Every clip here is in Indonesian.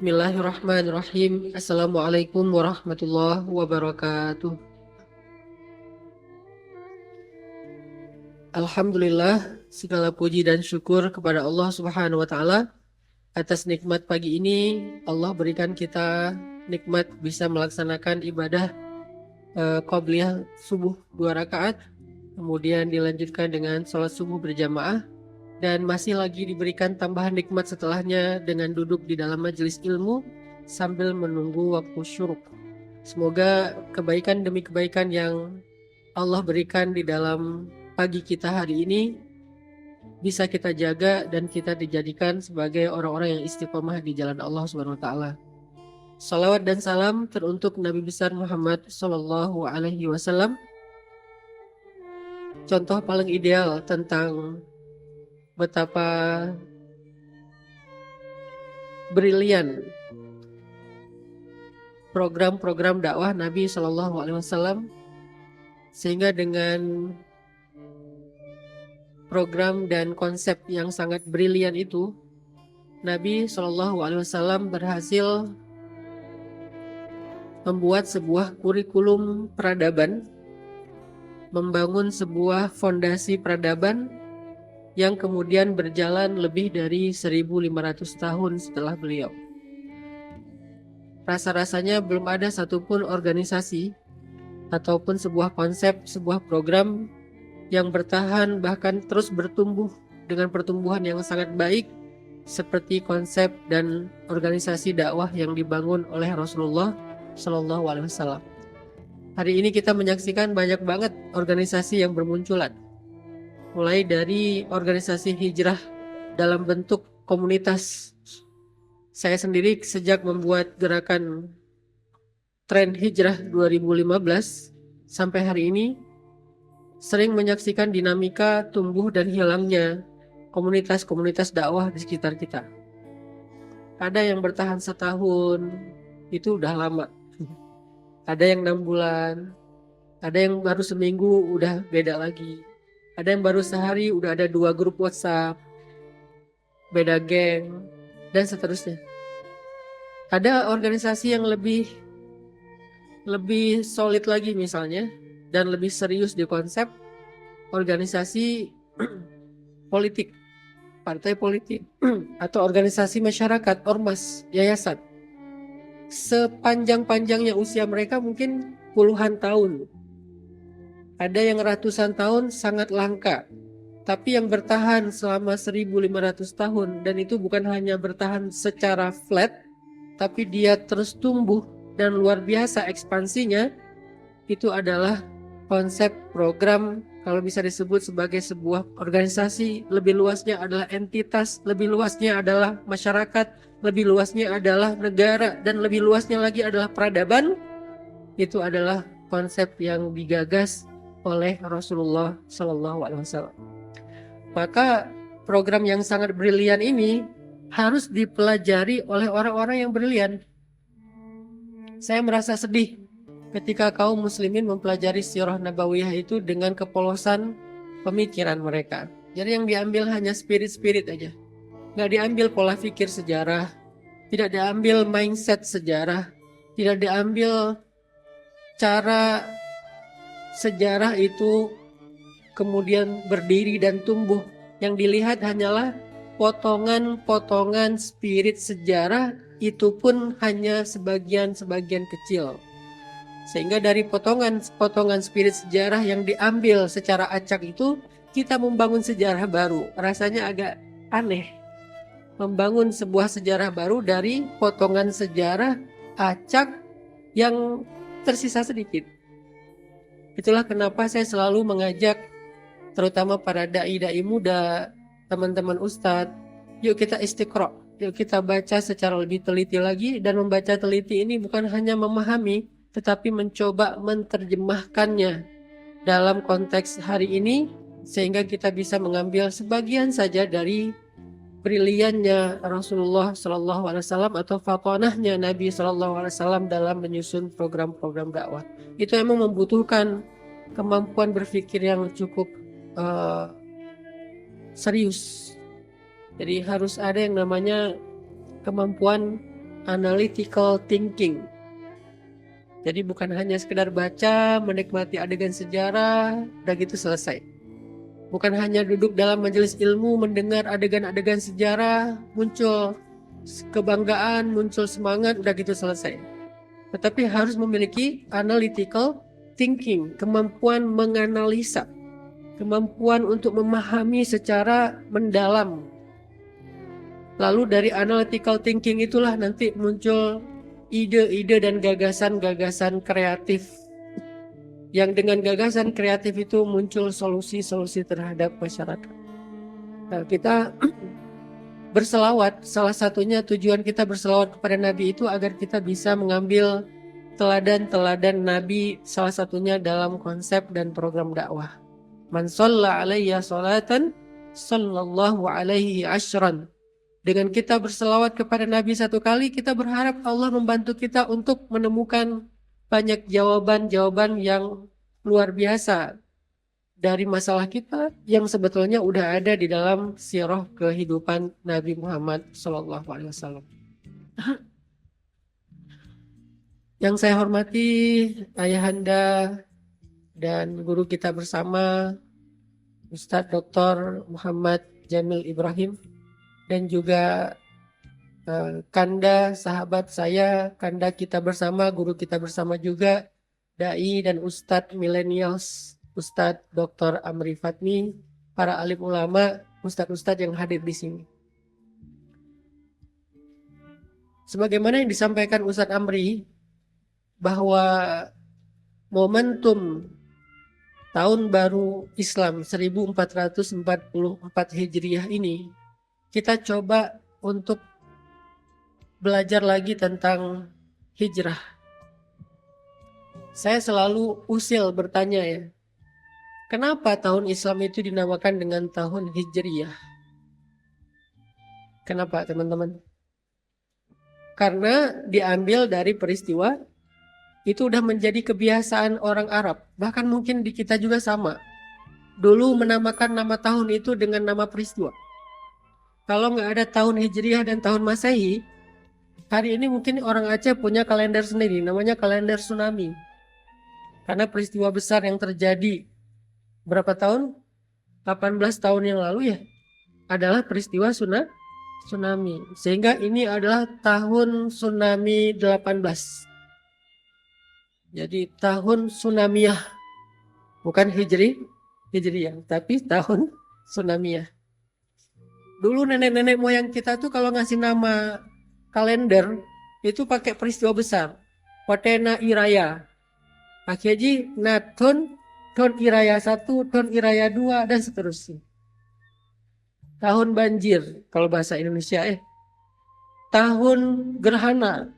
Bismillahirrahmanirrahim. Assalamualaikum warahmatullahi wabarakatuh. Alhamdulillah, segala puji dan syukur kepada Allah Subhanahu wa taala atas nikmat pagi ini. Allah berikan kita nikmat bisa melaksanakan ibadah qabliyah subuh 2 rakaat, kemudian dilanjutkan dengan sholat subuh berjamaah, dan masih lagi diberikan tambahan nikmat setelahnya dengan duduk di dalam majelis ilmu sambil menunggu waktu syuruk. Semoga kebaikan demi kebaikan yang Allah berikan di dalam pagi kita hari ini bisa kita jaga dan kita dijadikan sebagai orang-orang yang istiqomah di jalan Allah Subhanahu wa taala. Salawat dan salam teruntuk Nabi besar Muhammad Sallallahu Alaihi Wasallam, contoh paling ideal tentang betapa brilian program-program dakwah Nabi Sallallahu Alaihi Wasallam, sehingga dengan program dan konsep yang sangat brilian itu, Nabi Sallallahu Alaihi Wasallam berhasil membuat sebuah kurikulum peradaban, membangun sebuah fondasi peradaban yang kemudian berjalan lebih dari 1.500 tahun setelah beliau. Rasa-rasanya belum ada satupun organisasi ataupun sebuah konsep, sebuah program yang bertahan bahkan terus bertumbuh dengan pertumbuhan yang sangat baik seperti konsep dan organisasi dakwah yang dibangun oleh Rasulullah Shallallahu Alaihi Wasallam. Hari ini kita menyaksikan banyak banget organisasi yang bermunculan, mulai dari organisasi hijrah dalam bentuk komunitas. Saya sendiri sejak membuat gerakan tren hijrah 2015 sampai hari ini sering menyaksikan dinamika tumbuh dan hilangnya komunitas-komunitas dakwah di sekitar kita. Ada yang bertahan setahun, itu udah lama. Ada yang 6 bulan, ada yang baru seminggu udah beda lagi. Ada yang baru sehari udah ada 2 grup WhatsApp, beda geng, dan seterusnya. Ada organisasi yang lebih solid lagi misalnya, dan lebih serius di konsep organisasi politik, partai politik, atau organisasi masyarakat, ormas, yayasan. Sepanjang-panjangnya usia mereka mungkin puluhan tahun. Ada yang ratusan tahun sangat langka, tapi yang bertahan selama 1.500 tahun, dan itu bukan hanya bertahan secara flat, tapi dia terus tumbuh dan luar biasa ekspansinya. Itu adalah konsep program, kalau bisa disebut sebagai sebuah organisasi. Lebih luasnya adalah entitas, lebih luasnya adalah masyarakat, lebih luasnya adalah negara, dan lebih luasnya lagi adalah peradaban. Itu adalah konsep yang digagas oleh Rasulullah Shallallahu Alaihi Wasallam. Maka program yang sangat brilian ini harus dipelajari oleh orang-orang yang brilian. Saya merasa sedih ketika kaum muslimin mempelajari sirah nabawiyah itu dengan kepolosan pemikiran mereka. Jadi yang diambil hanya spirit-spirit aja. Nggak diambil pola pikir sejarah, tidak diambil mindset sejarah, tidak diambil cara sejarah itu kemudian berdiri dan tumbuh. Yang dilihat hanyalah potongan-potongan spirit sejarah, itu pun hanya sebagian-sebagian kecil. Sehingga dari potongan-potongan spirit sejarah yang diambil secara acak itu, kita membangun sejarah baru. Rasanya agak aneh membangun sebuah sejarah baru dari potongan sejarah acak yang tersisa sedikit. Itulah kenapa saya selalu mengajak terutama para da'i-da'i muda, teman-teman ustadz, yuk kita istiqra', yuk kita baca secara lebih teliti lagi. Dan membaca teliti ini bukan hanya memahami, tetapi mencoba menerjemahkannya dalam konteks hari ini, sehingga kita bisa mengambil sebagian saja dari briliannya Rasulullah Sallallahu Alaihi Wasallam atau fatonahnya Nabi Sallallahu Alaihi Wasallam dalam menyusun program-program dakwah. Itu emang membutuhkan kemampuan berpikir yang cukup serius. Jadi harus ada yang namanya kemampuan analytical thinking. Jadi bukan hanya sekedar baca, menikmati adegan sejarah, udah gitu selesai. Bukan hanya duduk dalam majelis ilmu, mendengar adegan-adegan sejarah, muncul kebanggaan, muncul semangat, udah gitu selesai. Tetapi harus memiliki analytical thinking, kemampuan menganalisa, kemampuan untuk memahami secara mendalam. Lalu dari analytical thinking itulah nanti muncul ide-ide dan gagasan-gagasan kreatif. Yang dengan gagasan kreatif itu muncul solusi-solusi terhadap masyarakat. Nah, kita berselawat, salah satunya tujuan kita berselawat kepada Nabi itu agar kita bisa mengambil teladan-teladan Nabi, salah satunya dalam konsep dan program dakwah. Man shalla alayya sholatan sallallahu alaihi ashran. Dengan kita berselawat kepada Nabi satu kali, kita berharap Allah membantu kita untuk menemukan banyak jawaban-jawaban yang luar biasa dari masalah kita yang sebetulnya udah ada di dalam sirah kehidupan Nabi Muhammad SAW. Yang saya hormati ayahanda dan guru kita bersama, Ustadz Dr. Muhammad Jamil Ibrahim, dan juga Kanda sahabat saya, Kanda kita bersama, guru kita bersama juga, Dai dan Ustadz Millennials, Ustadz Dr. Amri Fatmi, para alim ulama, Ustadz-Ustadz yang hadir di sini. Sebagaimana yang disampaikan Ustadz Amri, bahwa momentum tahun baru Islam 1444 Hijriah ini, kita coba untuk belajar lagi tentang hijrah. Saya selalu usil bertanya ya, kenapa tahun Islam itu dinamakan dengan tahun Hijriyah? Kenapa teman-teman? Karena diambil dari peristiwa, itu udah menjadi kebiasaan orang Arab. Bahkan mungkin di kita juga sama. Dulu menamakan nama tahun itu dengan nama peristiwa. Kalau nggak ada tahun Hijriah dan tahun Masehi, hari ini mungkin orang Aceh punya kalender sendiri, namanya kalender tsunami. Karena peristiwa besar yang terjadi berapa tahun? 18 tahun yang lalu ya, adalah peristiwa tsunami. Sehingga ini adalah tahun tsunami 18. Jadi tahun tsunamiyah, bukan hijriyah, tapi tahun tsunamiyah. Dulu nenek-nenek moyang kita tuh kalau ngasih nama kalender itu pakai peristiwa besar. Watena Iraya. Pak Haji, Naton, Ton Iraya 1, Ton Iraya 2, dan seterusnya. Tahun banjir, kalau bahasa Indonesia Tahun gerhana.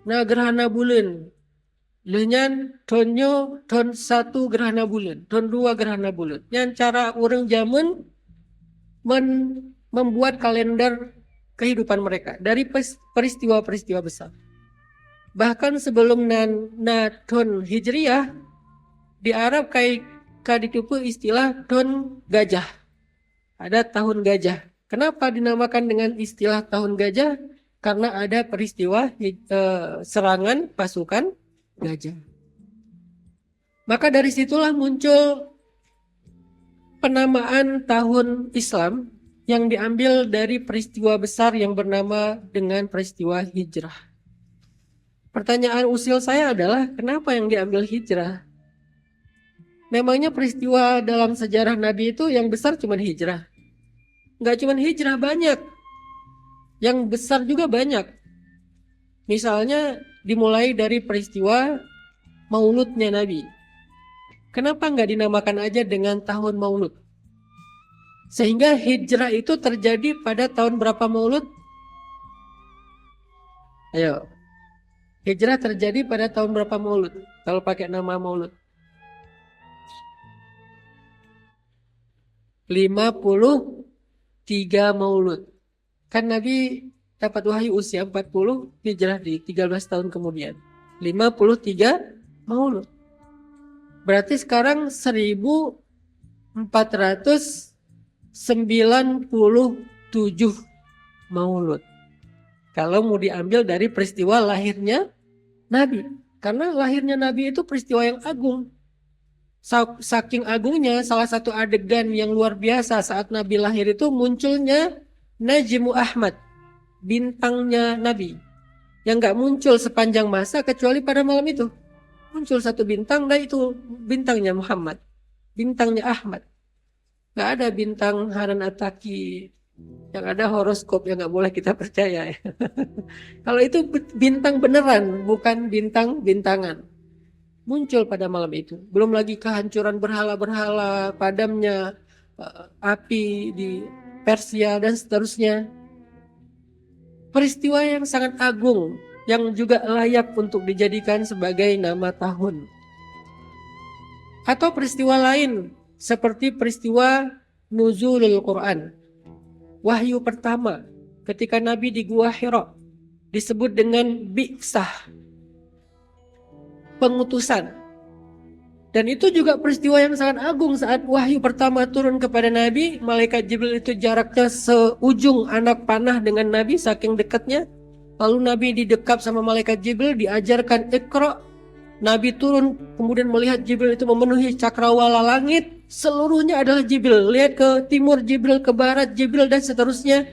Nah, gerhana bulan. Lenyan tonyo ton 1 gerhana bulan, ton 2 gerhana bulan. Yang cara orang zaman membuat kalender kehidupan mereka dari peristiwa-peristiwa besar. Bahkan sebelum ton Hijriyah, di Arab kayak ditipu istilah ton gajah. Ada tahun gajah. Kenapa dinamakan dengan istilah tahun gajah? Karena ada peristiwa serangan pasukan gajah. Maka dari situlah muncul penamaan tahun Islam yang diambil dari peristiwa besar yang bernama dengan peristiwa hijrah. Pertanyaan usil saya adalah, kenapa yang diambil hijrah? Memangnya peristiwa dalam sejarah Nabi itu yang besar cuma hijrah? Nggak cuma hijrah, banyak. Yang besar juga banyak. Misalnya dimulai dari peristiwa mauludnya Nabi. Kenapa nggak dinamakan aja dengan tahun maulud? Sehingga hijrah itu terjadi pada tahun berapa maulud? Ayo. Hijrah terjadi pada tahun berapa maulud? Kalau pakai nama maulud. 53 maulud. Kan Nabi dapat wahyu usia 40, hijrah di 13 tahun kemudian. 53 maulud. Berarti sekarang 1497 maulud. Kalau mau diambil dari peristiwa lahirnya Nabi. Karena lahirnya Nabi itu peristiwa yang agung. Saking agungnya, salah satu adegan yang luar biasa saat Nabi lahir itu munculnya Najmu Ahmad, bintangnya Nabi, yang gak muncul sepanjang masa kecuali pada malam itu. Muncul satu bintang, dan itu bintangnya Muhammad, bintangnya Ahmad. Gak ada bintang Haran Ataki, yang ada horoskop yang gak boleh kita percaya. Kalau itu bintang beneran, bukan bintang-bintangan. Muncul pada malam itu. Belum lagi kehancuran berhala-berhala, padamnya api di Persia dan seterusnya. Peristiwa yang sangat agung, yang juga layak untuk dijadikan sebagai nama tahun. Atau peristiwa lain, seperti peristiwa Nuzulul Quran. Wahyu pertama ketika Nabi di Gua Hira disebut dengan Bi'sah, pengutusan. Dan itu juga peristiwa yang sangat agung. Saat wahyu pertama turun kepada Nabi, malaikat Jibril itu jaraknya seujung anak panah dengan Nabi, saking dekatnya. Lalu Nabi didekap sama malaikat Jibril, diajarkan Iqra. Nabi turun, kemudian melihat Jibril itu memenuhi cakrawala langit. Seluruhnya adalah Jibril. Lihat ke timur Jibril, ke barat Jibril, dan seterusnya.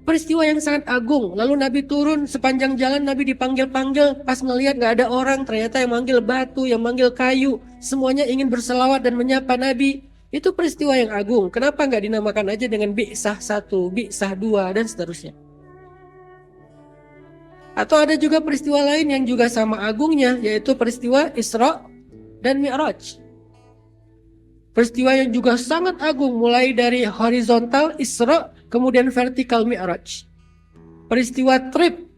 Peristiwa yang sangat agung. Lalu Nabi turun, sepanjang jalan Nabi dipanggil-panggil. Pas ngelihat gak ada orang, ternyata yang manggil batu, yang manggil kayu. Semuanya ingin berselawat dan menyapa Nabi. Itu peristiwa yang agung. Kenapa gak dinamakan aja dengan Bi'sah 1, Bi'sah 2, dan seterusnya. Atau ada juga peristiwa lain yang juga sama agungnya, yaitu peristiwa Isra dan Mi'raj. Peristiwa yang juga sangat agung, mulai dari horizontal Isra, kemudian vertikal Mi'raj. Peristiwa trip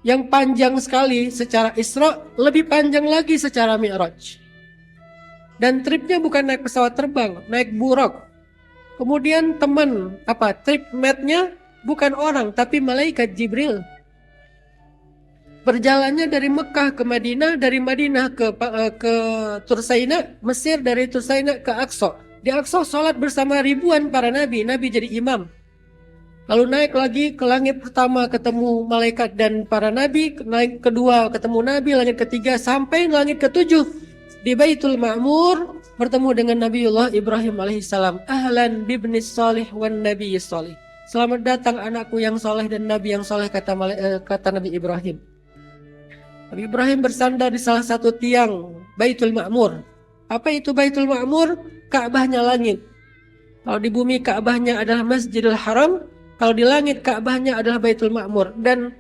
yang panjang sekali secara Isra, lebih panjang lagi secara Mi'raj. Dan tripnya bukan naik pesawat terbang, naik buruk. Kemudian trip mate-nya bukan orang, tapi malaikat Jibril. Perjalannya dari Mekah ke Madinah, dari Madinah ke Tursaina, Mesir, dari Tursaina ke Aqsa. Di Aqsa sholat bersama ribuan para nabi, Nabi jadi imam. Lalu naik lagi ke langit pertama ketemu malaikat dan para nabi, naik kedua ketemu nabi, langit ketiga sampai langit ketujuh di Baitul Ma'mur bertemu dengan Nabiullah Ibrahim alaihissalam. Ahlan bibnis salih wan nabiyis salih. Selamat datang anakku yang soleh dan nabi yang soleh, kata Nabi Ibrahim. Nabi Ibrahim bersandar di salah satu tiang Baitul Ma'mur. Apa itu Baitul Ma'mur? Ka'bahnya langit. Kalau di bumi Ka'bahnya adalah Masjidil Haram, kalau di langit Ka'bahnya adalah Baitul Ma'mur. Dan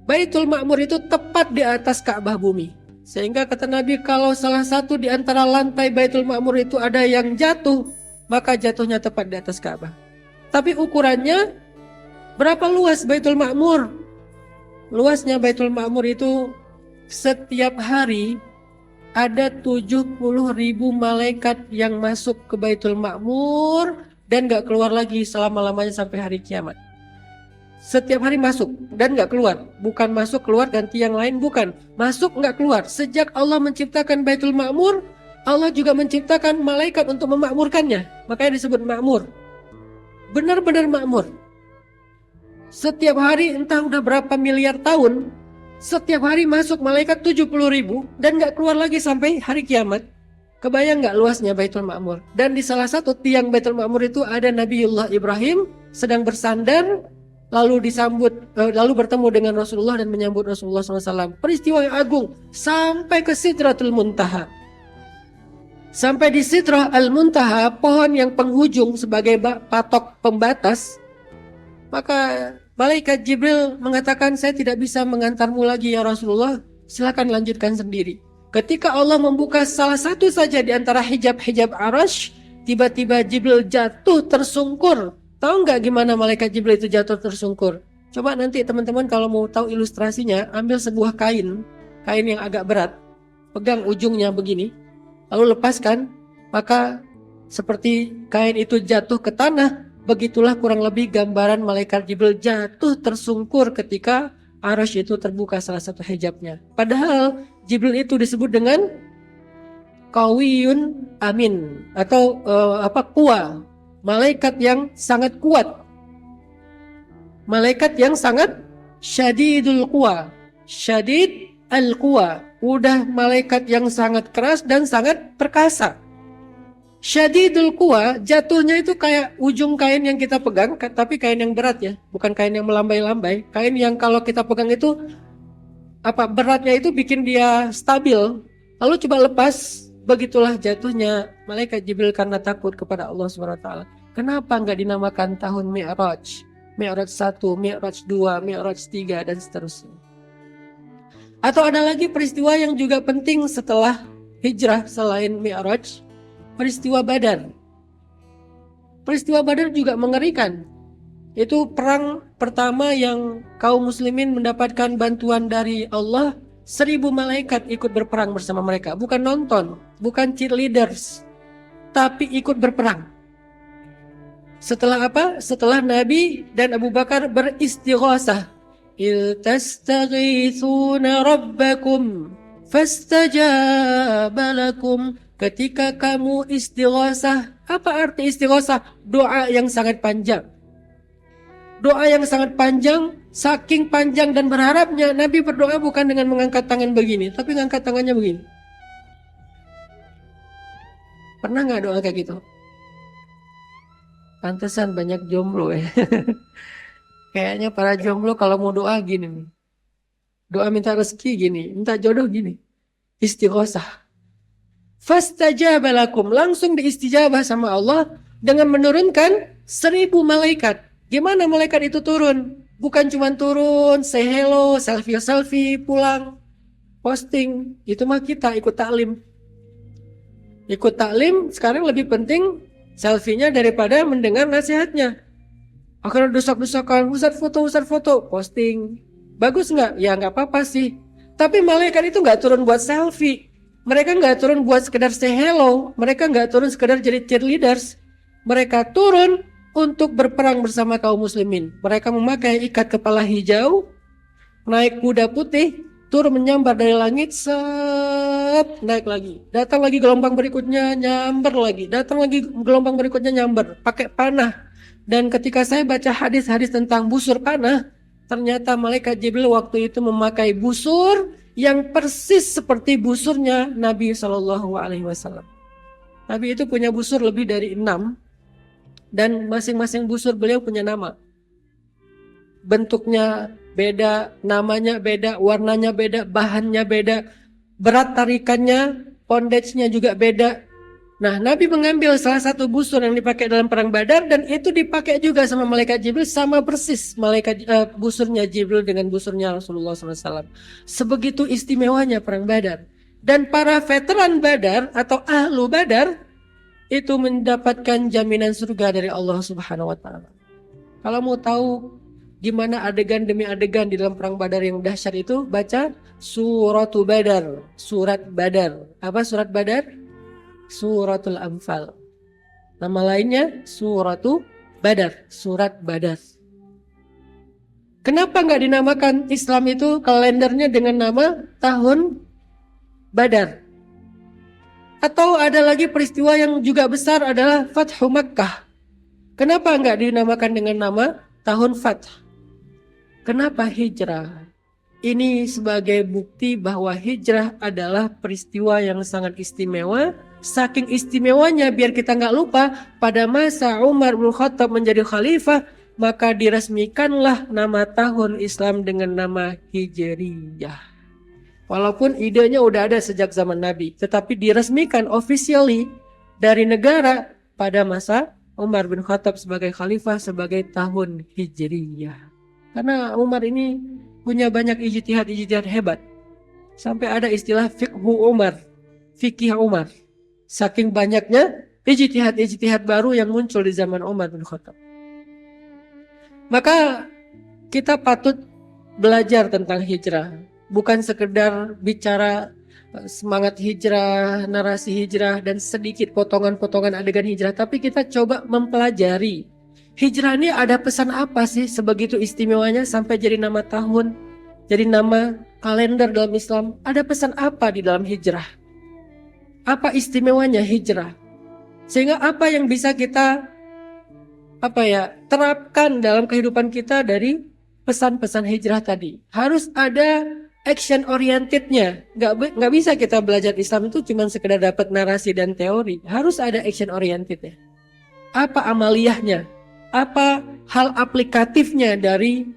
Baitul Ma'mur itu tepat di atas Ka'bah bumi. Sehingga kata Nabi, kalau salah satu di antara lantai Baitul Ma'mur itu ada yang jatuh, maka jatuhnya tepat di atas Ka'bah. Tapi ukurannya, berapa luas Baitul Ma'mur? Luasnya Baitul Ma'mur itu setiap hari ada 70.000 malaikat yang masuk ke Baitul Ma'mur dan gak keluar lagi selama-lamanya sampai hari kiamat. Setiap hari masuk dan gak keluar. Bukan masuk keluar ganti yang lain, bukan. Masuk gak keluar. Sejak Allah menciptakan Baitul Ma'mur, Allah juga menciptakan malaikat untuk memakmurkannya. Makanya disebut makmur. Benar-benar makmur. Setiap hari entah udah berapa miliar tahun, setiap hari masuk malaikat 70.000 dan gak keluar lagi sampai hari kiamat. Kebayang gak luasnya Baitul Ma'mur? Dan di salah satu tiang Baitul Ma'mur itu ada Nabiullah Ibrahim sedang bersandar, lalu lalu bertemu dengan Rasulullah dan menyambut Rasulullah SAW. Peristiwa yang agung sampai ke Sidratul Muntaha. Sampai di Sidrah Al-Muntaha, pohon yang penghujung sebagai patok pembatas, maka malaikat Jibril mengatakan, saya tidak bisa mengantarmu lagi ya Rasulullah, silakan lanjutkan sendiri. Ketika Allah membuka salah satu saja di antara hijab-hijab Arasy, tiba-tiba Jibril jatuh tersungkur. Tahu nggak gimana malaikat Jibril itu jatuh tersungkur? Coba nanti teman-teman kalau mau tahu ilustrasinya, ambil sebuah kain yang agak berat, pegang ujungnya begini, lalu lepaskan, maka seperti kain itu jatuh ke tanah. Begitulah kurang lebih gambaran malaikat Jibril jatuh tersungkur ketika Arasy itu terbuka salah satu hijabnya. Padahal Jibril itu disebut dengan Qawiyun Amin atau Quwa, malaikat yang sangat kuat. Malaikat yang sangat Syadidul quwa. Syadid al-quwa. Udah malaikat yang sangat keras dan sangat perkasa. Syadidul quwa jatuhnya itu kayak ujung kain yang kita pegang, tapi kain yang berat ya, bukan kain yang melambai-lambai. Kain yang kalau kita pegang itu beratnya itu bikin dia stabil. Lalu coba lepas, begitulah jatuhnya malaikat Jibril karena takut kepada Allah SWT. Kenapa nggak dinamakan tahun Mi'raj? Mi'raj 1, Mi'raj 2, Mi'raj 3 dan seterusnya. Atau ada lagi peristiwa yang juga penting setelah hijrah selain Mi'raj, peristiwa Badar. Peristiwa Badar juga mengerikan. Itu perang pertama yang kaum muslimin mendapatkan bantuan dari Allah. 1000 malaikat ikut berperang bersama mereka. Bukan nonton, bukan cheerleaders, tapi ikut berperang. Setelah apa? Setelah Nabi dan Abu Bakar beristighosah. Il tastaghithuna rabbakum fastajaba lakum. Ketika kamu istighosah. Apa arti istighosah? Doa yang sangat panjang. Doa yang sangat panjang, saking panjang dan berharapnya Nabi berdoa bukan dengan mengangkat tangan begini, tapi mengangkat tangannya begini. Pernah nggak doa kayak gitu? Pantesan banyak jomblo ya. Kayaknya para jomblo kalau mau doa gini nih. Doa minta rezeki gini, minta jodoh gini. Istighosah. Fastajaba lakum, langsung diistijabah sama Allah dengan menurunkan 1000 malaikat. Gimana malaikat itu turun? Bukan cuma turun, say hello, selfie, pulang, posting. Itu mah kita ikut taklim. Ikut taklim sekarang lebih penting selfie-nya daripada mendengar nasihatnya. Akhirnya desak-desakan, Ustaz foto, posting. Bagus nggak? Ya nggak apa-apa sih. Tapi malaikat itu nggak turun buat selfie. Mereka nggak turun buat sekedar say hello. Mereka nggak turun sekedar jadi cheerleaders. Mereka turun untuk berperang bersama kaum muslimin. Mereka memakai ikat kepala hijau, naik kuda putih, turun menyambar dari langit, naik lagi. Datang lagi gelombang berikutnya, nyamber lagi. Datang lagi gelombang berikutnya, nyamber. Pakai panah. Dan ketika saya baca hadis-hadis tentang busur panah, ternyata malaikat Jibril waktu itu memakai busur yang persis seperti busurnya Nabi SAW. Nabi itu punya busur lebih dari 6. Dan masing-masing busur beliau punya nama. Bentuknya beda, namanya beda, warnanya beda, bahannya beda, berat tarikannya, bondage-nya juga beda. Nah, Nabi mengambil salah satu busur yang dipakai dalam perang Badar dan itu dipakai juga sama malaikat Jibril, sama persis busurnya Jibril dengan busurnya Rasulullah SAW. Sebegitu istimewanya perang Badar. Dan para veteran Badar atau ahlu Badar itu mendapatkan jaminan surga dari Allah Subhanahu wa taala. Kalau mau tahu gimana adegan demi adegan di dalam perang Badar yang dahsyat itu, baca Suratul Badar, surat Badar. Apa surat Badar? Suratul Anfal. Nama lainnya Suratul Badar, surat Badar. Kenapa nggak dinamakan Islam itu kalendernya dengan nama tahun Badar? Atau ada lagi peristiwa yang juga besar adalah Fathu Makkah. Kenapa enggak dinamakan dengan nama tahun Fath? Kenapa hijrah? Ini sebagai bukti bahwa hijrah adalah peristiwa yang sangat istimewa. Saking istimewanya biar kita nggak lupa, pada masa Umar bin Khattab menjadi khalifah, maka diresmikanlah nama tahun Islam dengan nama Hijriyah. Walaupun idenya udah ada sejak zaman Nabi, tetapi diresmikan officially dari negara pada masa Umar bin Khattab sebagai khalifah sebagai tahun Hijriyah. Karena Umar ini punya banyak ijtihad hebat. Sampai ada istilah fikih Umar. Saking banyaknya ijtihad baru yang muncul di zaman Umar bin Khattab. Maka kita patut belajar tentang hijrah. Bukan sekedar bicara semangat hijrah, narasi hijrah, dan sedikit potongan-potongan adegan hijrah. Tapi kita coba mempelajari. Hijrah ini ada pesan apa sih sebegitu istimewanya sampai jadi nama tahun, jadi nama kalender dalam Islam. Ada pesan apa di dalam hijrah? Apa istimewanya hijrah? Sehingga apa yang bisa kita terapkan dalam kehidupan kita dari pesan-pesan hijrah tadi. Harus ada action orientednya. Nggak bisa kita belajar Islam itu cuma sekedar dapat narasi dan teori. Harus ada action orientednya. Apa amaliyahnya? Apa hal aplikatifnya dari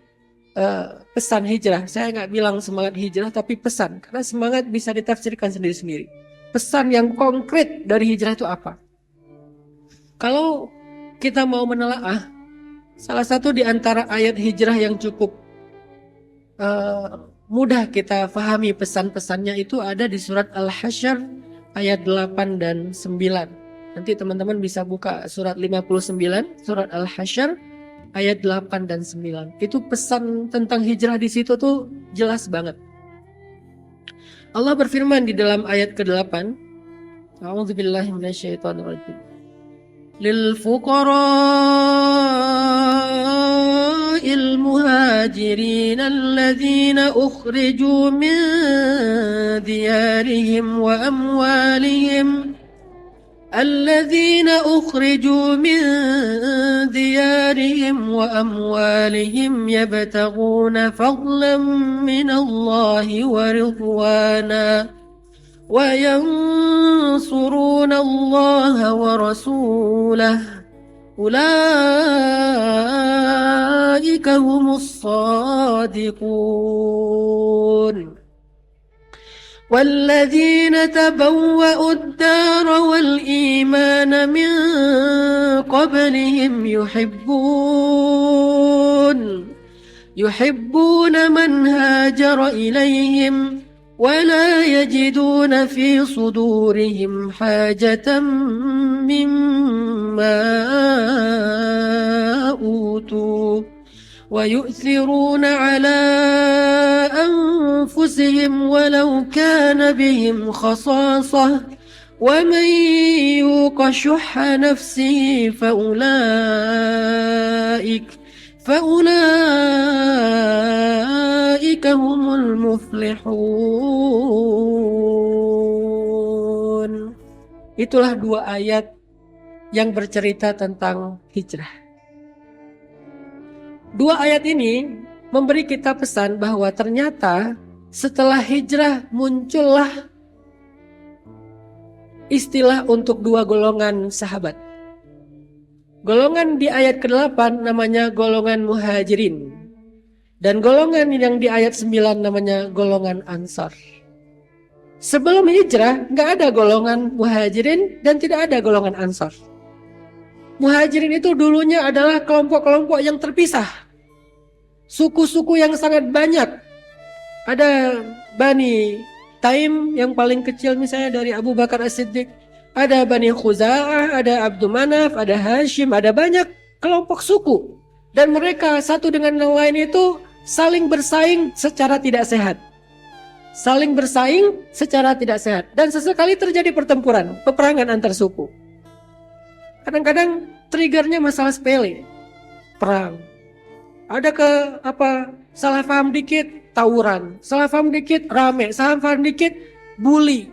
pesan hijrah? Saya nggak bilang semangat hijrah, tapi pesan. Karena semangat bisa ditafsirkan sendiri-sendiri. Pesan yang konkret dari hijrah itu apa? Kalau kita mau menelaah, salah satu di antara ayat hijrah yang cukup mudah kita fahami pesan-pesannya itu ada di surat Al-Hasyr ayat 8 dan 9. Nanti teman-teman bisa buka surat 59, surat Al-Hasyr ayat 8 dan 9. Itu pesan tentang hijrah di situ tuh jelas banget. Allah berfirman di dalam ayat ke-8, A'udzubillahi minasyaitonirrajim. Lil fuqara'il muhajirin alladzina ukhriju min diyarihim wa amwalihim الذين أخرجوا من ديارهم وأموالهم يبتغون فضلا من الله ورضوانا وينصرون الله ورسوله أولئك هم الصادقون والذين تبوأوا الدار والإيمان من قبلهم يحبون من هاجر إليهم ولا يجدون في صدورهم حاجة مما أوتوا ويؤثرون على أنفسهم ولو كان بهم خصاصة ومن يوق شح نفسه فأولئك هم المفلحون. Itulah dua ayat yang bercerita tentang hijrah. Dua ayat ini memberi kita pesan bahwa ternyata setelah hijrah muncullah istilah untuk dua golongan sahabat. Golongan di ayat ke-8 namanya golongan muhajirin. Dan golongan yang di ayat 9 namanya golongan ansar. Sebelum hijrah nggak ada golongan muhajirin dan tidak ada golongan ansar. Muhajirin itu dulunya adalah kelompok-kelompok yang terpisah. Suku-suku yang sangat banyak. Ada Bani Taim yang paling kecil misalnya dari Abu Bakar As-Siddiq. Ada Bani Khuza'ah, ada Abdul Manaf, ada Hashim, ada banyak kelompok suku. Dan mereka satu dengan yang lain itu saling bersaing secara tidak sehat. Saling bersaing secara tidak sehat. Dan sesekali terjadi pertempuran, peperangan antar suku. Kadang-kadang triggernya masalah sepele. Perang. Ada salah paham dikit, tawuran. Salah paham dikit, rame. Salah paham dikit, bully.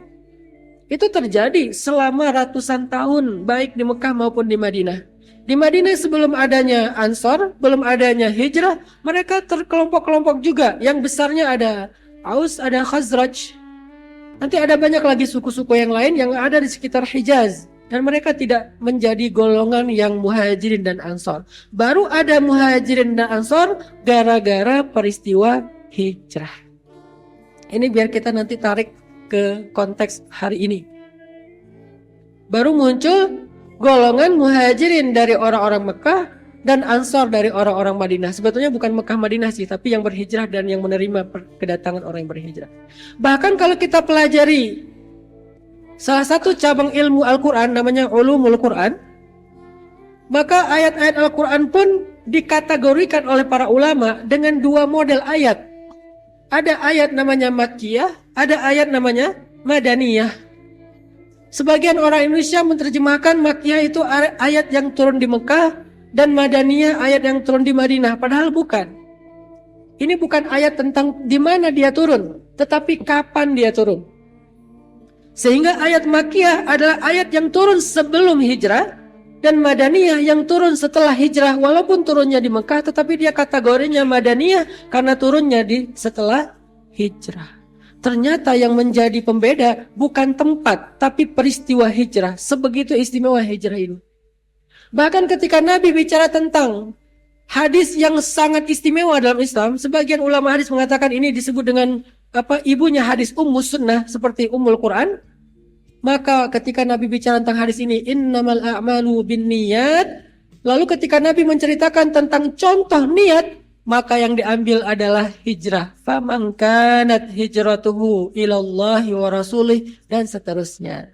Itu terjadi selama ratusan tahun, baik di Mekah maupun di Madinah. Di Madinah sebelum adanya Ansor, belum adanya hijrah, mereka terkelompok-kelompok juga. Yang besarnya ada Aus, ada Khazraj. Nanti ada banyak lagi suku-suku yang lain yang ada di sekitar Hijaz. Dan mereka tidak menjadi golongan yang muhajirin dan ansor. Baru ada muhajirin dan ansor gara-gara peristiwa hijrah. Ini biar kita nanti tarik ke konteks hari ini. Baru muncul golongan muhajirin dari orang-orang Mekah dan ansor dari orang-orang Madinah. Sebetulnya bukan Mekah Madinah sih, tapi yang berhijrah dan yang menerima kedatangan orang yang berhijrah. Bahkan kalau kita pelajari salah satu cabang ilmu Al-Quran namanya Ulumul Quran, maka ayat-ayat Al-Quran pun dikategorikan oleh para ulama dengan dua model ayat. Ada ayat namanya Makkiyah, ada ayat namanya Madaniyah. Sebagian orang Indonesia menerjemahkan Makkiyah itu ayat yang turun di Mekah dan Madaniyah ayat yang turun di Madinah, padahal bukan. Ini bukan ayat tentang di mana dia turun, tetapi kapan dia turun. Sehingga ayat Makkiyah adalah ayat yang turun sebelum hijrah, Dan Madaniyah yang turun setelah hijrah, walaupun turunnya di Mekah, tetapi dia kategorinya Madaniyah karena turunnya setelah hijrah. Ternyata yang menjadi pembeda bukan tempat, tapi peristiwa hijrah. Sebegitu istimewa hijrah ini. Bahkan ketika Nabi bicara tentang hadis yang sangat istimewa dalam Islam, sebagian ulama hadis mengatakan ini disebut dengan ibunya hadis Ummus Sunnah, seperti Ummul Quran. Maka ketika Nabi bicara tentang hadis ini, innamal a'malu binniyat, lalu ketika Nabi menceritakan tentang contoh niat, maka yang diambil adalah hijrah. Faman kanat hijratuhu ilallahi wa rasulih, dan seterusnya.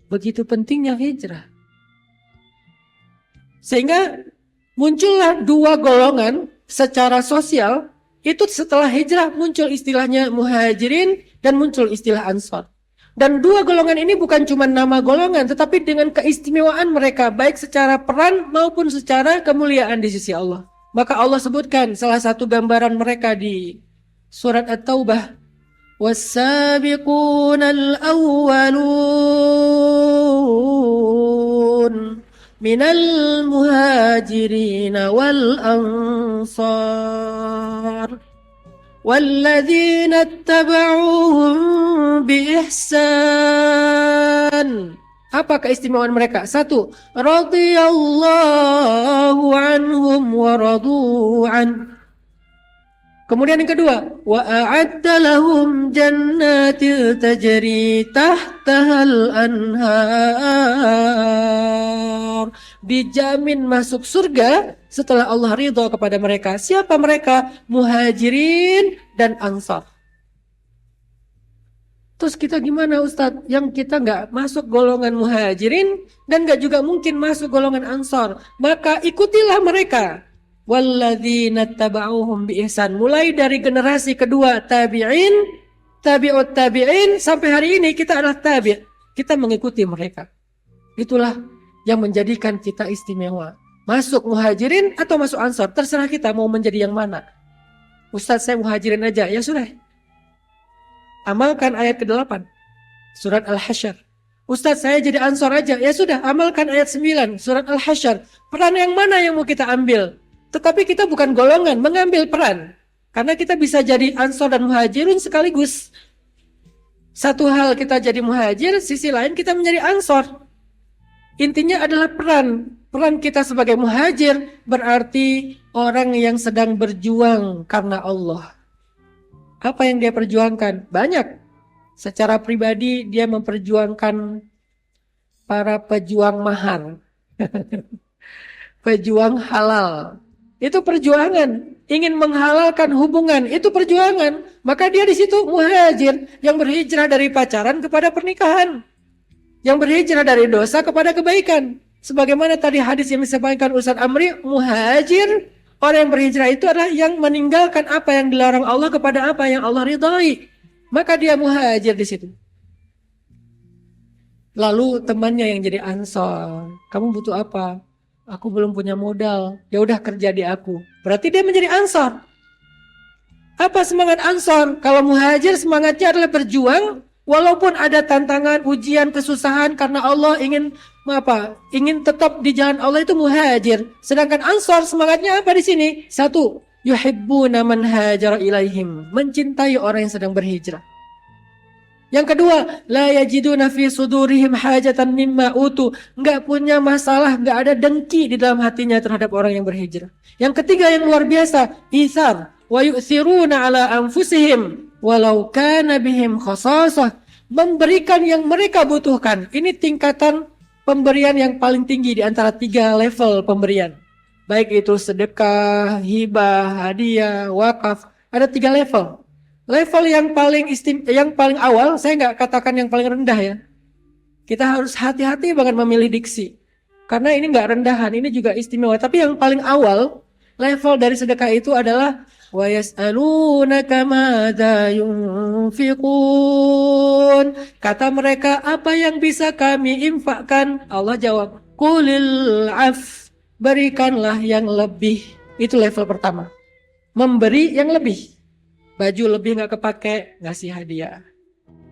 Begitu pentingnya hijrah. Sehingga muncullah dua golongan secara sosial. Itu setelah hijrah muncul istilahnya muhajirin dan muncul istilah ansar. Dan dua golongan ini bukan cuma nama golongan, tetapi dengan keistimewaan mereka, baik secara peran maupun secara kemuliaan di sisi Allah. Maka Allah sebutkan salah satu gambaran mereka di surat At-Taubah. Was-sabiqunal awwalun minal muhajirin wal ansar. وَالَّذِينَ اتَّبَعُوهُمْ بِإِحْسَانٍ. Apa keistimewaan mereka? Satu, radhiyallahu anhum wa radu an. Kemudian yang kedua, wa a'adda lahum jannatin tajri tahtahal anhar. Dijamin masuk surga setelah Allah ridha kepada mereka. Siapa mereka? Muhajirin dan ansar. Terus kita gimana Ustadz? Yang kita nggak masuk golongan muhajirin dan nggak juga mungkin masuk golongan ansar. Maka ikutilah mereka. Walladzina taba'uhum bi ihsan. Mulai dari generasi kedua tabi'in, tabi'ut tabi'in, sampai hari ini kita adalah tabi'. Kita mengikuti mereka. Itulah yang menjadikan kita istimewa. Masuk muhajirin atau masuk ansar, terserah kita mau menjadi yang mana. Ustadz saya muhajirin aja, ya sudah. Amalkan ayat ke-8 surat Al-Hasyr. Ustadz saya jadi ansar aja, ya sudah, amalkan ayat 9 surat Al-Hasyr. Peran yang mana yang mau kita ambil? Tetapi kita bukan golongan mengambil peran, karena kita bisa jadi ansar dan muhajirin sekaligus. Satu hal kita jadi muhajir, sisi lain kita menjadi ansar. Intinya adalah peran kita sebagai muhajir berarti orang yang sedang berjuang karena Allah. Apa yang dia perjuangkan? Banyak. Secara pribadi dia memperjuangkan para pejuang mahar. Pejuang halal. Itu perjuangan. Ingin menghalalkan hubungan, itu perjuangan. Maka dia di situ muhajir yang berhijrah dari pacaran kepada pernikahan. Yang berhijrah dari dosa kepada kebaikan. Sebagaimana tadi hadis yang disampaikan Ustaz Amri, muhajir, orang yang berhijrah itu adalah yang meninggalkan apa yang dilarang Allah kepada apa yang Allah ridhai. Maka dia muhajir di situ. Lalu temannya yang jadi ansar, kamu butuh apa? Aku belum punya modal. Ya udah kerja di aku. Berarti dia menjadi ansar. Apa semangat ansar? Kalau muhajir semangatnya adalah berjuang. Walaupun ada tantangan, ujian, kesusahan karena Allah ingin tetap di jalan Allah, itu muhajir. Sedangkan ansar semangatnya apa di sini? Satu, yuhibbuna man hajara ilaihim, mencintai orang yang sedang berhijrah. Yang kedua, la yajiduna fi sudurihim hajatan mimma utu, enggak punya masalah, enggak ada dengki di dalam hatinya terhadap orang yang berhijrah. Yang ketiga yang luar biasa, itsar wa yu'thiruna ala anfusihim walau kana bihim khasasah, memberikan yang mereka butuhkan. Ini tingkatan pemberian yang paling tinggi di antara 3 level pemberian. Baik itu sedekah, hibah, hadiah, wakaf, ada 3 level. Level yang paling awal, saya nggak katakan yang paling rendah ya. Kita harus hati-hati banget memilih diksi. Karena ini nggak rendahan, ini juga istimewa. Tapi yang paling awal, level dari sedekah itu adalah wa yas'alunaka madza yunfiqun. Kata mereka, apa yang bisa kami infakkan? Allah jawab, qulil af, berikanlah yang lebih. Itu level pertama. Memberi yang lebih. Baju lebih gak kepake, ngasih hadiah.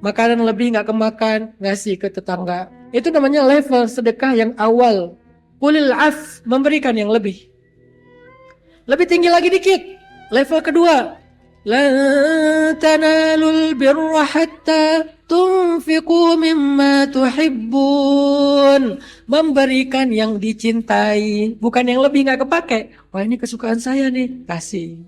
Makanan lebih gak kemakan, ngasih ke tetangga. Itu namanya level sedekah yang awal. Ulil af, memberikan yang lebih. Lebih tinggi lagi dikit. Level kedua. Lan tanalul birra hatta tunfiqu mimma tuhibbun. Memberikan yang dicintai, bukan yang lebih nggak kepake. Wah, ini kesukaan saya nih, kasih.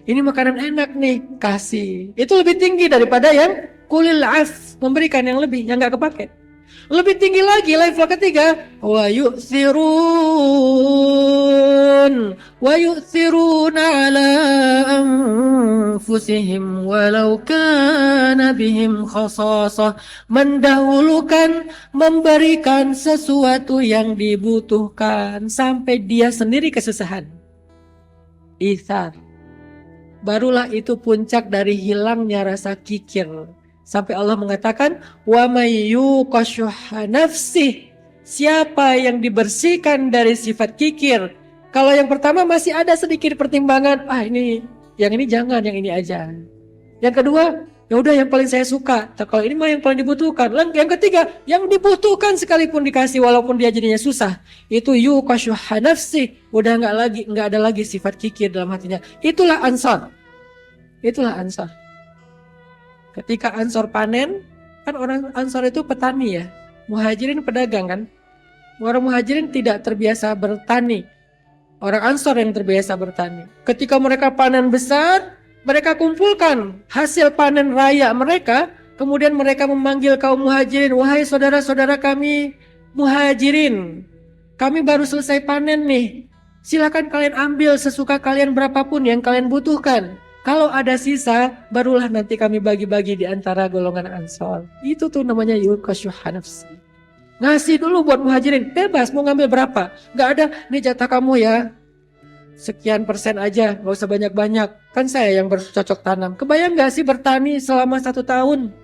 Ini makanan enak nih, kasih. Itu lebih tinggi daripada yang kulil af, memberikan yang lebih, yang nggak kepake. Lebih tinggi lagi level ketiga, wa yu'thiruna ala anfusihim walau kana bihim khasasah, mendahulukan memberikan sesuatu yang dibutuhkan sampai dia sendiri kesusahan. Itsar. Barulah itu puncak dari hilangnya rasa kikir. Sampai Allah mengatakan, wa may yuqashuha nafsih, siapa yang dibersihkan dari sifat kikir. Kalau yang pertama masih ada sedikit pertimbangan, ini yang ini jangan, yang ini aja. Yang kedua, ya udah yang paling saya suka. Kalau ini mah yang paling dibutuhkan. Yang ketiga, yang dibutuhkan sekalipun dikasih walaupun dia jadinya susah. Itu yuqashuha nafsih, udah enggak ada lagi sifat kikir dalam hatinya. Itulah Ansar. Itulah Ansar. Ketika Ansor panen, kan orang Ansor itu petani ya. Muhajirin pedagang kan. Orang Muhajirin tidak terbiasa bertani. Orang Ansor yang terbiasa bertani. Ketika mereka panen besar, mereka kumpulkan hasil panen raya mereka. Kemudian mereka memanggil kaum Muhajirin, wahai saudara-saudara kami Muhajirin, kami baru selesai panen nih. Silakan kalian ambil sesuka kalian berapapun yang kalian butuhkan. Kalau ada sisa, barulah nanti kami bagi-bagi di antara golongan Ansor. Itu tuh namanya yuqashuha nafsi. Ngasih dulu buat Muhajirin, bebas mau ngambil berapa. Gak ada, nih jatah kamu ya. Sekian persen aja, gak usah banyak-banyak. Kan saya yang bercocok tanam. Kebayang gak sih bertani selama 1 tahun?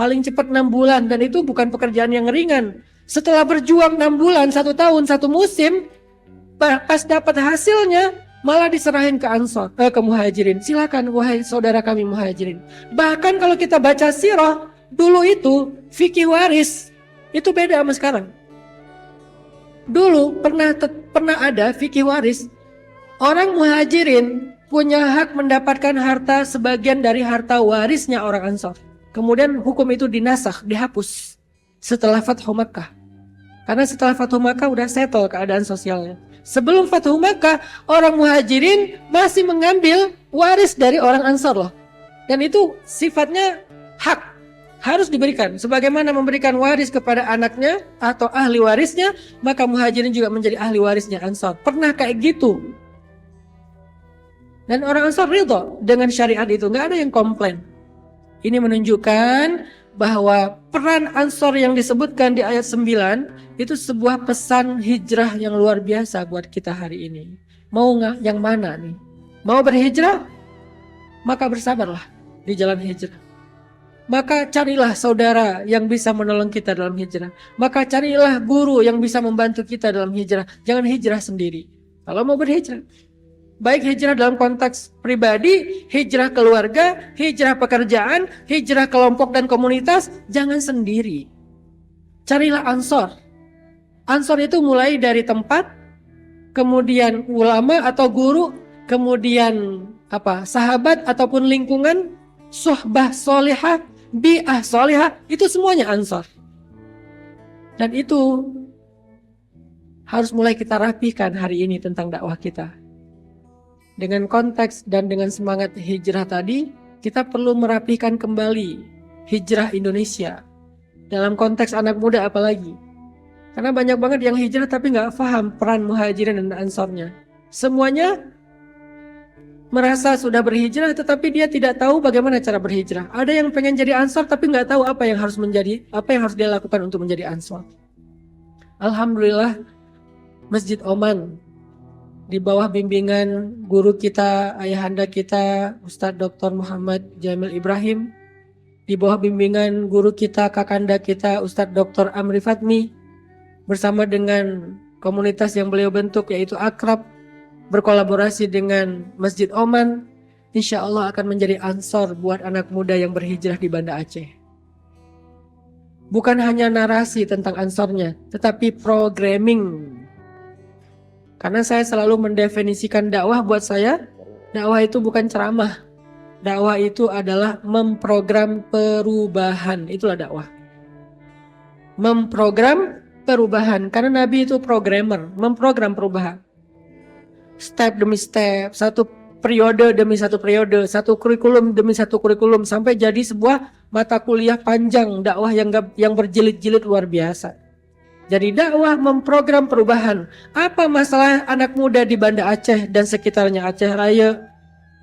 Paling cepat 6 bulan, dan itu bukan pekerjaan yang ringan. Setelah berjuang 6 bulan, 1 tahun, 1 musim, pas dapat hasilnya, malah diserahin ke Ansor, ke Muhajirin. Silakan wahai saudara kami Muhajirin. Bahkan kalau kita baca sirah, dulu itu fikih waris itu beda sama sekarang. Dulu pernah ada fikih waris. Orang Muhajirin punya hak mendapatkan harta sebagian dari harta warisnya orang Ansor. Kemudian hukum itu dinasakh, dihapus setelah Fathu Makkah. Karena setelah Fathu Makkah udah settle keadaan sosialnya. Sebelum Fathu Makkah, orang Muhajirin masih mengambil waris dari orang Ansar loh. Dan itu sifatnya hak, harus diberikan. Sebagaimana memberikan waris kepada anaknya atau ahli warisnya, maka Muhajirin juga menjadi ahli warisnya Ansar. Pernah kayak gitu. Dan orang Ansar ridho dengan syariat itu, nggak ada yang komplain. Ini menunjukkan bahwa peran Ansor yang disebutkan di ayat 9 itu sebuah pesan hijrah yang luar biasa buat kita hari ini. Mau nggak yang mana nih? Mau berhijrah? Maka bersabarlah di jalan hijrah. Maka carilah saudara yang bisa menolong kita dalam hijrah. Maka carilah guru yang bisa membantu kita dalam hijrah. Jangan hijrah sendiri. Kalau mau berhijrah, baik hijrah dalam konteks pribadi, hijrah keluarga, hijrah pekerjaan, hijrah kelompok dan komunitas, jangan sendiri. Carilah Ansor. Ansor itu mulai dari tempat, kemudian ulama atau guru, kemudian sahabat ataupun lingkungan, sohbah solihah, bi'ah solihah, itu semuanya Ansor. Dan itu harus mulai kita rapikan hari ini tentang dakwah kita. Dengan konteks dan dengan semangat hijrah tadi, kita perlu merapikan kembali hijrah Indonesia. Dalam konteks anak muda apalagi. Karena banyak banget yang hijrah tapi nggak paham peran Muhajirin dan Ansornya. Semuanya merasa sudah berhijrah tetapi dia tidak tahu bagaimana cara berhijrah. Ada yang pengen jadi Ansor tapi nggak tahu apa yang harus dia lakukan untuk menjadi Ansor. Alhamdulillah, Masjid Oman di bawah bimbingan guru kita, ayahanda kita, Ustadz Dr. Muhammad Jamil Ibrahim, di bawah bimbingan guru kita, kakanda kita, Ustadz Dr. Amri Fatmi, bersama dengan komunitas yang beliau bentuk yaitu Akrab, berkolaborasi dengan Masjid Oman, insya Allah akan menjadi ansor buat anak muda yang berhijrah di Banda Aceh. Bukan hanya narasi tentang ansornya, tetapi programming Karena saya selalu mendefinisikan dakwah buat saya, dakwah itu bukan ceramah. Dakwah itu adalah memprogram perubahan, itulah dakwah. Memprogram perubahan, karena Nabi itu programmer, memprogram perubahan. Step demi step, satu periode demi satu periode, satu kurikulum demi satu kurikulum, sampai jadi sebuah mata kuliah panjang dakwah yang berjilid-jilid luar biasa. Jadi dakwah memprogram perubahan. Apa masalah anak muda di Banda Aceh dan sekitarnya, Aceh Raya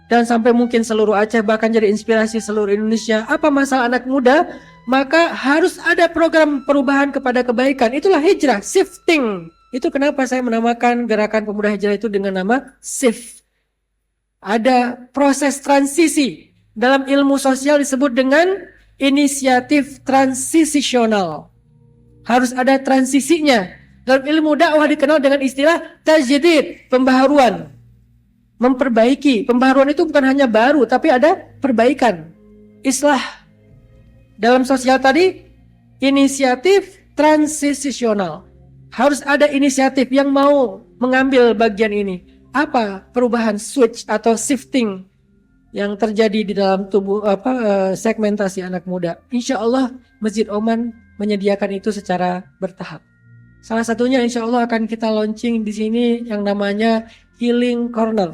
dan sampai mungkin seluruh Aceh, bahkan jadi inspirasi seluruh Indonesia? Apa masalah anak muda? Maka harus ada program perubahan kepada kebaikan. Itulah hijrah, shifting. Itu kenapa saya menamakan gerakan pemuda hijrah itu dengan nama shift. Ada proses transisi. Dalam ilmu sosial disebut dengan inisiatif transisional. Harus ada transisinya. Dalam ilmu dakwah dikenal dengan istilah tajdid, pembaharuan. Memperbaiki. Pembaharuan itu bukan hanya baru, tapi ada perbaikan. Islah. Dalam sosial tadi, inisiatif transisional. Harus ada inisiatif yang mau mengambil bagian ini. Apa perubahan switch atau shifting yang terjadi di dalam tubuh segmentasi anak muda? Insya Allah Masjid Oman menyediakan itu secara bertahap. Salah satunya insya Allah akan kita launching di sini yang namanya Healing Corner.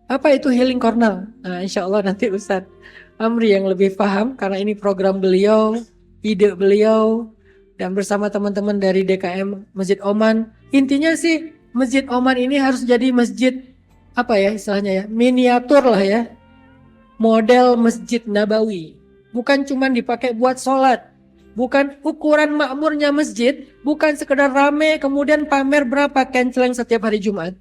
Apa itu Healing Corner? Nah, insya Allah nanti Ustadz Amri yang lebih paham, karena ini program beliau, ide beliau, dan bersama teman-teman dari DKM Masjid Oman. Intinya sih Masjid Oman ini harus jadi masjid, apa ya istilahnya ya, miniatur lah ya, model Masjid Nabawi. Bukan cuma dipakai buat sholat, bukan ukuran makmurnya masjid, bukan sekedar rame kemudian pamer berapa kenceleng setiap hari Jumat.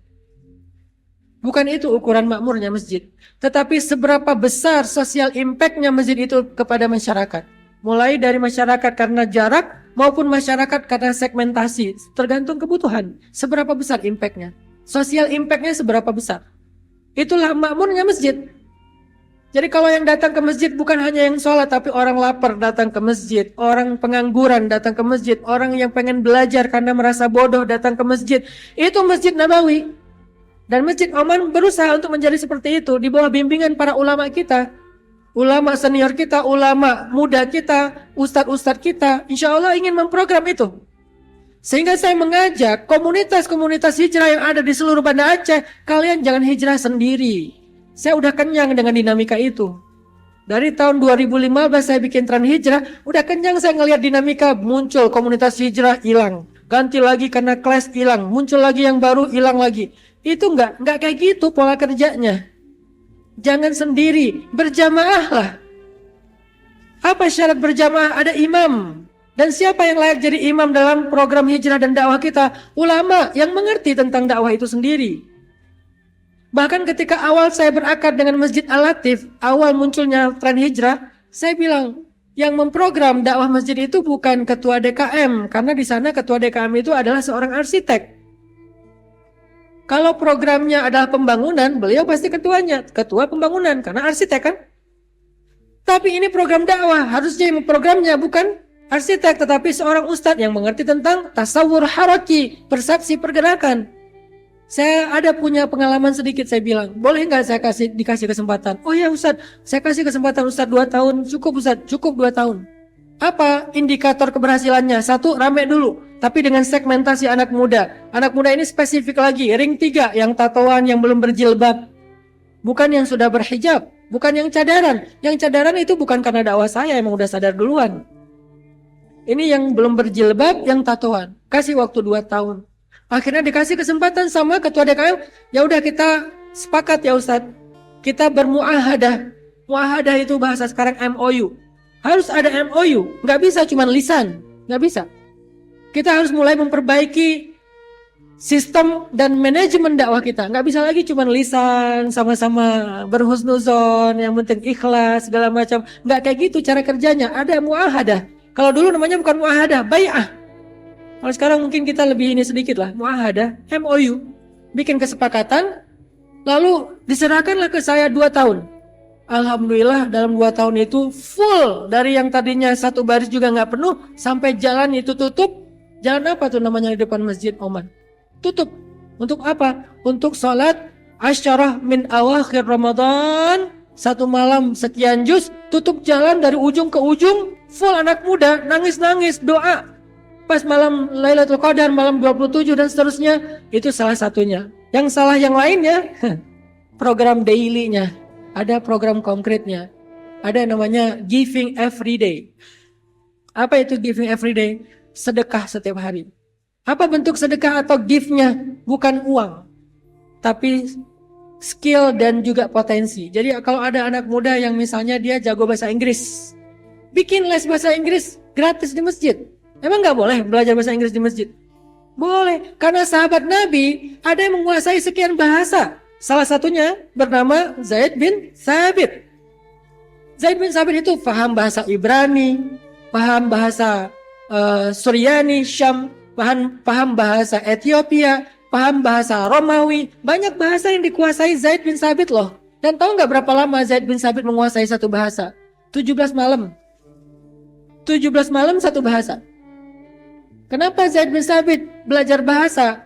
Bukan itu ukuran makmurnya masjid, tetapi seberapa besar sosial impactnya masjid itu kepada masyarakat. Mulai dari masyarakat karena jarak maupun masyarakat karena segmentasi, tergantung kebutuhan. Seberapa besar impactnya, sosial impactnya seberapa besar. Itulah makmurnya masjid. Jadi kalau yang datang ke masjid bukan hanya yang sholat, tapi orang lapar datang ke masjid, orang pengangguran datang ke masjid, orang yang pengen belajar karena merasa bodoh datang ke masjid. Itu Masjid Nabawi. Dan Masjid Oman berusaha untuk menjadi seperti itu di bawah bimbingan para ulama kita, ulama senior kita, ulama muda kita, ustadz-ustadz kita. Insya Allah ingin memprogram itu. Sehingga saya mengajak komunitas-komunitas hijrah yang ada di seluruh Banda Aceh, kalian jangan hijrah sendiri. Saya udah kenyang dengan dinamika itu. Dari tahun 2015 saya bikin tren hijrah, udah kenyang saya ngelihat dinamika, muncul komunitas hijrah hilang, ganti lagi karena kelas hilang, muncul lagi yang baru hilang lagi. Itu enggak kayak gitu pola kerjanya. Jangan sendiri, berjamaah lah. Apa syarat berjamaah? Ada imam. Dan siapa yang layak jadi imam dalam program hijrah dan dakwah kita? Ulama yang mengerti tentang dakwah itu sendiri. Bahkan ketika awal saya berakad dengan Masjid Al-Latif, awal munculnya tren hijrah, saya bilang, yang memprogram dakwah masjid itu bukan ketua DKM, karena di sana ketua DKM itu adalah seorang arsitek. Kalau programnya adalah pembangunan, beliau pasti ketuanya, ketua pembangunan, karena arsitek kan. Tapi ini program dakwah, harusnya yang programnya bukan arsitek, tetapi seorang ustadz yang mengerti tentang tasawur haraki, persepsi pergerakan. Saya ada punya pengalaman sedikit, saya bilang, boleh nggak saya dikasih kesempatan? Oh ya Ustadz, saya kasih kesempatan Ustadz 2 tahun, cukup Ustadz, cukup 2 tahun. Apa indikator keberhasilannya? 1, rame dulu, tapi dengan segmentasi anak muda. Anak muda ini spesifik lagi, ring 3, yang tatoan, yang belum berjilbab. Bukan yang sudah berhijab, bukan yang cadaran. Yang cadaran itu bukan karena dakwah saya, emang udah sadar duluan. Ini yang belum berjilbab, yang tatoan. Kasih waktu 2 tahun. Akhirnya dikasih kesempatan sama ketua DKM, ya udah kita sepakat ya Ustadz, kita bermuahadah. Muahadah itu bahasa sekarang MOU. Harus ada MOU, nggak bisa cuma lisan, nggak bisa. Kita harus mulai memperbaiki sistem dan manajemen dakwah kita. Nggak bisa lagi cuma lisan, sama-sama berhusnuzon, yang penting ikhlas segala macam. Nggak kayak gitu cara kerjanya. Ada muahadah. Kalau dulu namanya bukan muahadah, bai'ah. Kalau sekarang mungkin kita lebih ini sedikit lah, muahadah, MOU, bikin kesepakatan, lalu diserahkanlah ke saya 2 tahun. Alhamdulillah dalam 2 tahun itu full, dari yang tadinya 1 baris juga nggak penuh, sampai jalan itu tutup. Jalan apa tuh namanya di depan Masjid Oman? tutup. Untuk apa? Untuk sholat asyarah min awakhir Ramadan, satu malam sekian juz, tutup jalan dari ujung ke ujung, full anak muda, nangis-nangis, doa. Pas malam Lailatul Qadar, malam 27 dan seterusnya, itu salah satunya. Yang salah yang lainnya, program daily-nya, ada program konkretnya. Ada namanya giving every day. Apa itu giving every day? Sedekah setiap hari. Apa bentuk sedekah atau gift-nya? Bukan uang, tapi skill dan juga potensi. Jadi kalau ada anak muda yang misalnya dia jago bahasa Inggris, bikin les bahasa Inggris gratis di masjid. Emang nggak boleh belajar bahasa Inggris di masjid? Boleh, karena sahabat Nabi ada yang menguasai sekian bahasa. Salah satunya bernama Zaid bin Thabit. Zaid bin Thabit itu paham bahasa Ibrani, paham bahasa Suryani, Syam, paham bahasa Ethiopia, paham bahasa Romawi. Banyak bahasa yang dikuasai Zaid bin Thabit loh. Dan tahu nggak berapa lama Zaid bin Thabit menguasai satu bahasa? 17 malam. 17 malam satu bahasa. Kenapa Zaid bin Thabit belajar bahasa?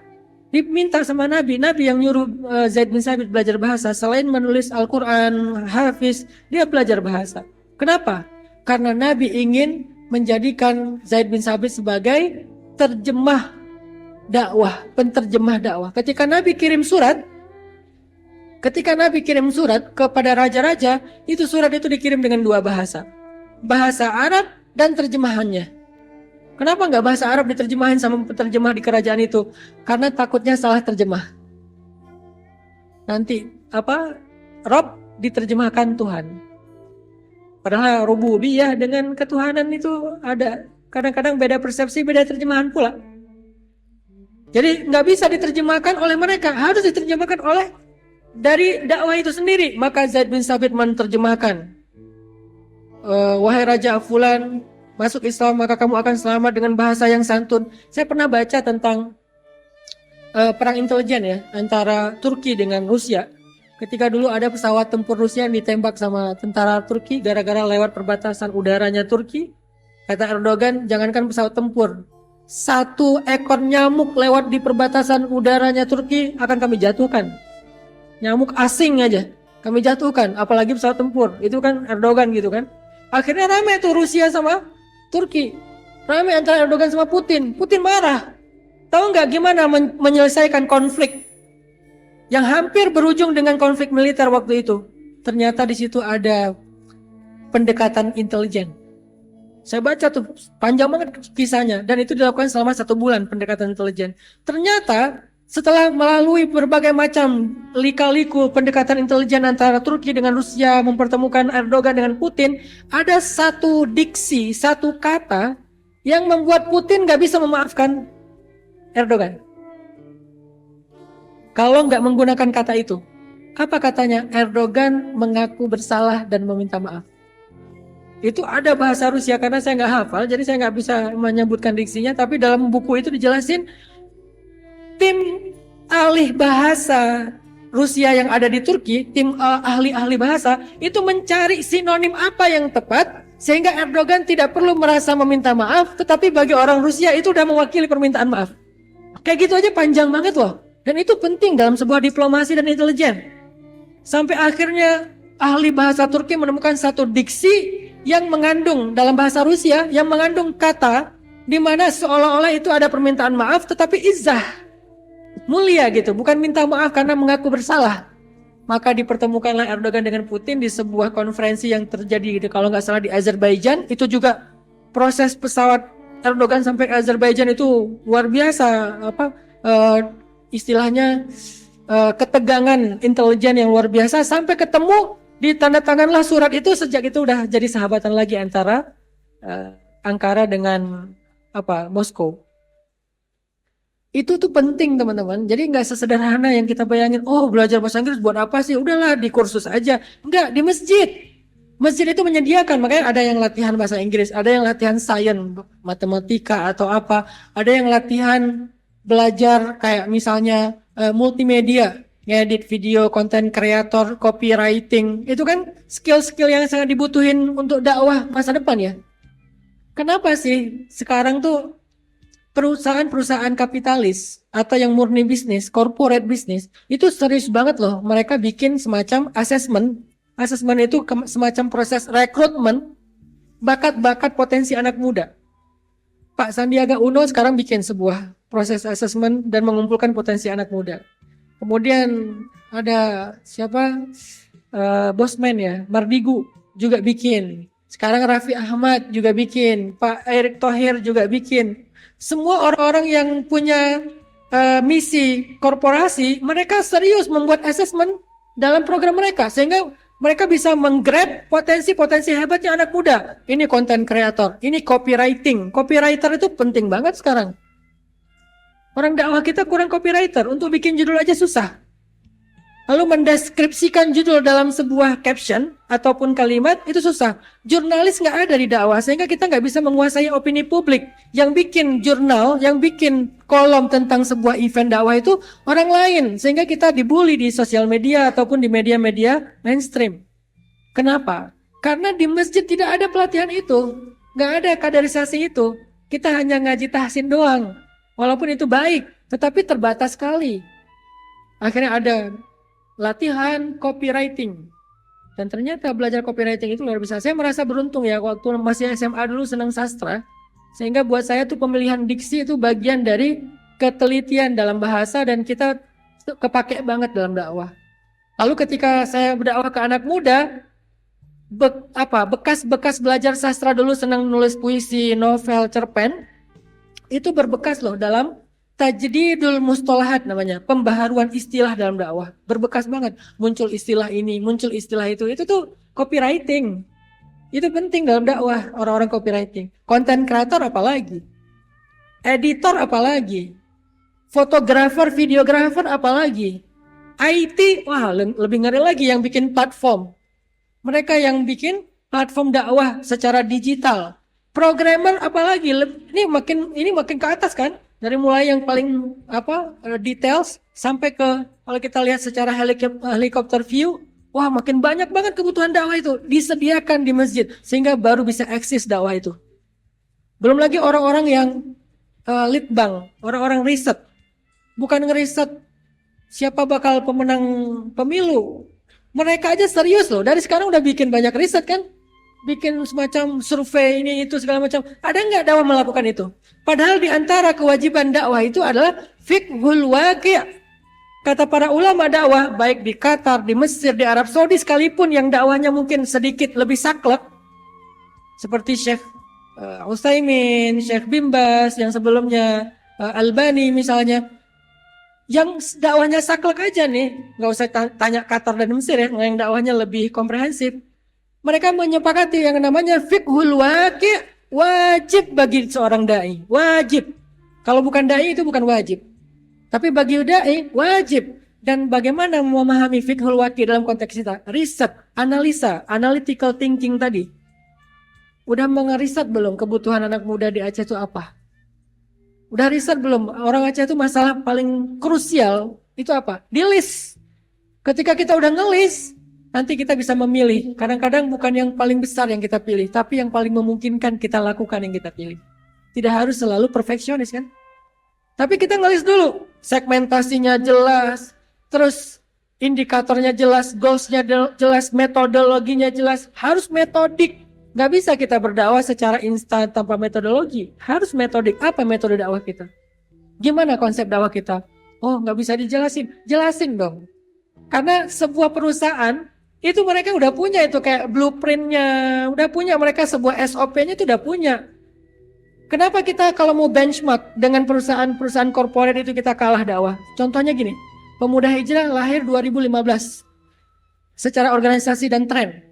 Diminta sama Nabi yang nyuruh Zaid bin Thabit belajar bahasa. Selain menulis Al-Quran, Hafiz, dia belajar bahasa. Kenapa? Karena Nabi ingin menjadikan Zaid bin Thabit sebagai terjemah dakwah, penterjemah dakwah. Ketika Nabi kirim surat kepada raja-raja, itu surat itu dikirim dengan dua bahasa. Bahasa Arab dan terjemahannya. Kenapa nggak bahasa Arab diterjemahin sama penerjemah di kerajaan itu? Karena takutnya salah terjemah. Nanti Rob diterjemahkan Tuhan. Padahal rububiyah dengan ketuhanan itu ada kadang-kadang beda persepsi, beda terjemahan pula. Jadi nggak bisa diterjemahkan oleh mereka, harus diterjemahkan oleh dari dakwah itu sendiri. Maka Zaid bin Thabit menerjemahkan, wahai Raja Fulan, masuk Islam maka kamu akan selamat dengan bahasa yang santun. Saya pernah baca tentang perang intelijen ya antara Turki dengan Rusia. Ketika dulu ada pesawat tempur Rusia yang ditembak sama tentara Turki gara-gara lewat perbatasan udaranya Turki. Kata Erdogan, jangankan pesawat tempur, satu ekor nyamuk lewat di perbatasan udaranya Turki akan kami jatuhkan. Nyamuk asing aja kami jatuhkan, apalagi pesawat tempur. Itu kan Erdogan gitu kan. Akhirnya rame tuh Rusia sama Turki, rame antara Erdogan sama Putin. Putin marah. Tahu nggak gimana menyelesaikan konflik yang hampir berujung dengan konflik militer waktu itu? Ternyata di situ ada pendekatan intelijen. Saya baca tuh panjang banget kisahnya, dan itu dilakukan selama 1 bulan pendekatan intelijen. Ternyata setelah melalui berbagai macam lika-liku pendekatan intelijen antara Turki dengan Rusia, mempertemukan Erdogan dengan Putin, ada satu diksi, satu kata yang membuat Putin gak bisa memaafkan Erdogan. Kalau nggak menggunakan kata itu, apa katanya? Erdogan mengaku bersalah dan meminta maaf. Itu ada bahasa Rusia, karena saya nggak hafal, jadi saya nggak bisa menyebutkan diksinya. Tapi dalam buku itu dijelasin, tim ahli bahasa Rusia yang ada di Turki, tim ahli-ahli bahasa, itu mencari sinonim apa yang tepat, sehingga Erdogan tidak perlu merasa meminta maaf, tetapi bagi orang Rusia itu udah mewakili permintaan maaf. Kayak gitu aja panjang banget loh. Dan itu penting dalam sebuah diplomasi dan intelijen. Sampai akhirnya ahli bahasa Turki menemukan satu diksi yang mengandung dalam bahasa Rusia, yang mengandung kata di mana seolah-olah itu ada permintaan maaf tetapi izzah, mulia gitu, bukan minta maaf karena mengaku bersalah. Maka dipertemukanlah Erdogan dengan Putin di sebuah konferensi yang terjadi kalau nggak salah di Azerbaijan. Itu juga proses pesawat Erdogan sampai ke Azerbaijan itu luar biasa, istilahnya ketegangan intelijen yang luar biasa, sampai ketemu, ditandatanganlah surat itu. Sejak itu udah jadi sahabatan lagi antara Ankara dengan Moskow. Itu tuh penting teman-teman. Jadi nggak sesederhana yang kita bayangin. Oh, belajar bahasa Inggris buat apa sih? Udahlah di kursus aja. Enggak, di masjid. Masjid itu menyediakan, makanya ada yang latihan bahasa Inggris, ada yang latihan sains, matematika atau apa, ada yang latihan belajar kayak misalnya multimedia, ngedit video, konten kreator, copywriting. Itu kan skill-skill yang sangat dibutuhin untuk dakwah masa depan ya. Kenapa sih sekarang tuh perusahaan-perusahaan kapitalis atau yang murni bisnis, corporate bisnis, itu serius banget loh. Mereka bikin semacam assessment. Assessment itu semacam proses rekrutmen bakat-bakat potensi anak muda. Pak Sandiaga Uno sekarang bikin sebuah proses assessment dan mengumpulkan potensi anak muda. Kemudian ada siapa? Bosman ya, Mardigu juga bikin. Sekarang Raffi Ahmad juga bikin. Pak Erick Thohir juga bikin. Semua orang-orang yang punya misi korporasi, mereka serius membuat assessment dalam program mereka sehingga mereka bisa menggrab potensi-potensi hebatnya anak muda. Ini content creator, ini copywriting. Copywriter itu penting banget sekarang. Orang dakwah kita kurang copywriter, untuk bikin judul aja susah. Lalu mendeskripsikan judul dalam sebuah caption ataupun kalimat itu susah. Jurnalis nggak ada di dakwah sehingga kita nggak bisa menguasai opini publik. Yang bikin jurnal, yang bikin kolom tentang sebuah event dakwah itu orang lain. Sehingga kita dibully di sosial media ataupun di media-media mainstream. Kenapa? Karena di masjid tidak ada pelatihan itu. Nggak ada kaderisasi itu. Kita hanya ngaji tahsin doang. Walaupun itu baik, tetapi terbatas sekali. Akhirnya ada latihan copywriting. Dan ternyata belajar copywriting itu luar biasa. Saya merasa beruntung ya, waktu masih SMA dulu senang sastra. Sehingga buat saya tuh pemilihan diksi itu bagian dari ketelitian dalam bahasa dan kita kepake banget dalam dakwah. Lalu ketika saya berdakwah ke anak muda, bekas-bekas belajar sastra dulu senang nulis puisi, novel, cerpen, itu berbekas loh dalam tajdidul mustalahat namanya, pembaharuan istilah dalam dakwah. Berbekas banget, muncul istilah ini, muncul istilah itu tuh copywriting. Itu penting dalam dakwah, orang-orang copywriting. Content creator apalagi, editor apalagi, fotografer, videografer apalagi, IT, wah lebih ngeri lagi yang bikin platform. Mereka yang bikin platform dakwah secara digital. Programmer apalagi, ini makin ke atas kan? Dari mulai yang paling details sampai ke kalau kita lihat secara helikopter view, wah makin banyak banget kebutuhan dakwah itu disediakan di masjid sehingga baru bisa eksis dakwah itu. Belum lagi orang-orang yang litbang, orang-orang riset, bukan ngeriset siapa bakal pemenang pemilu. Mereka aja serius loh, dari sekarang udah bikin banyak riset kan? Bikin semacam survei ini itu segala macam. Ada nggak dakwah melakukan itu? Padahal di antara kewajiban dakwah itu adalah fiqhul waqi'. Kata para ulama dakwah, baik di Qatar, di Mesir, di Arab Saudi sekalipun yang dakwahnya mungkin sedikit lebih saklek, seperti Syekh Utsaimin, Syekh Bin Baz, yang sebelumnya Albani misalnya, yang dakwahnya saklek aja nih, nggak usah tanya Qatar dan Mesir ya, yang dakwahnya lebih komprehensif. Mereka menyepakati yang namanya fiqhul waqi', wajib bagi seorang dai, wajib. Kalau bukan dai itu bukan wajib. Tapi bagi dai wajib. Dan bagaimana memahami fiqhul waqi' dalam konteks kita? Riset, analisa, analytical thinking tadi. Udah mengeriset belum kebutuhan anak muda di Aceh itu apa? Udah riset belum? Orang Aceh itu masalah paling krusial itu apa? Di list. Ketika kita udah ngelis, nanti kita bisa memilih. Kadang-kadang bukan yang paling besar yang kita pilih, tapi yang paling memungkinkan kita lakukan yang kita pilih. Tidak harus selalu perfeksionis kan? Tapi kita ngelis dulu. Segmentasinya jelas, terus indikatornya jelas, goalsnya jelas, metodologinya jelas. Harus metodik. Gak bisa kita berdakwah secara instan tanpa metodologi. Harus metodik. Apa metode dakwah kita? Gimana konsep dakwah kita? Oh, gak bisa dijelasin. Jelasin dong. Karena sebuah perusahaan itu mereka udah punya itu kayak blueprintnya, udah punya mereka sebuah SOP-nya itu udah punya. Kenapa kita kalau mau benchmark dengan perusahaan-perusahaan korporat itu kita kalah dakwah? Contohnya gini, Pemuda Hijrah lahir 2015 secara organisasi dan tren.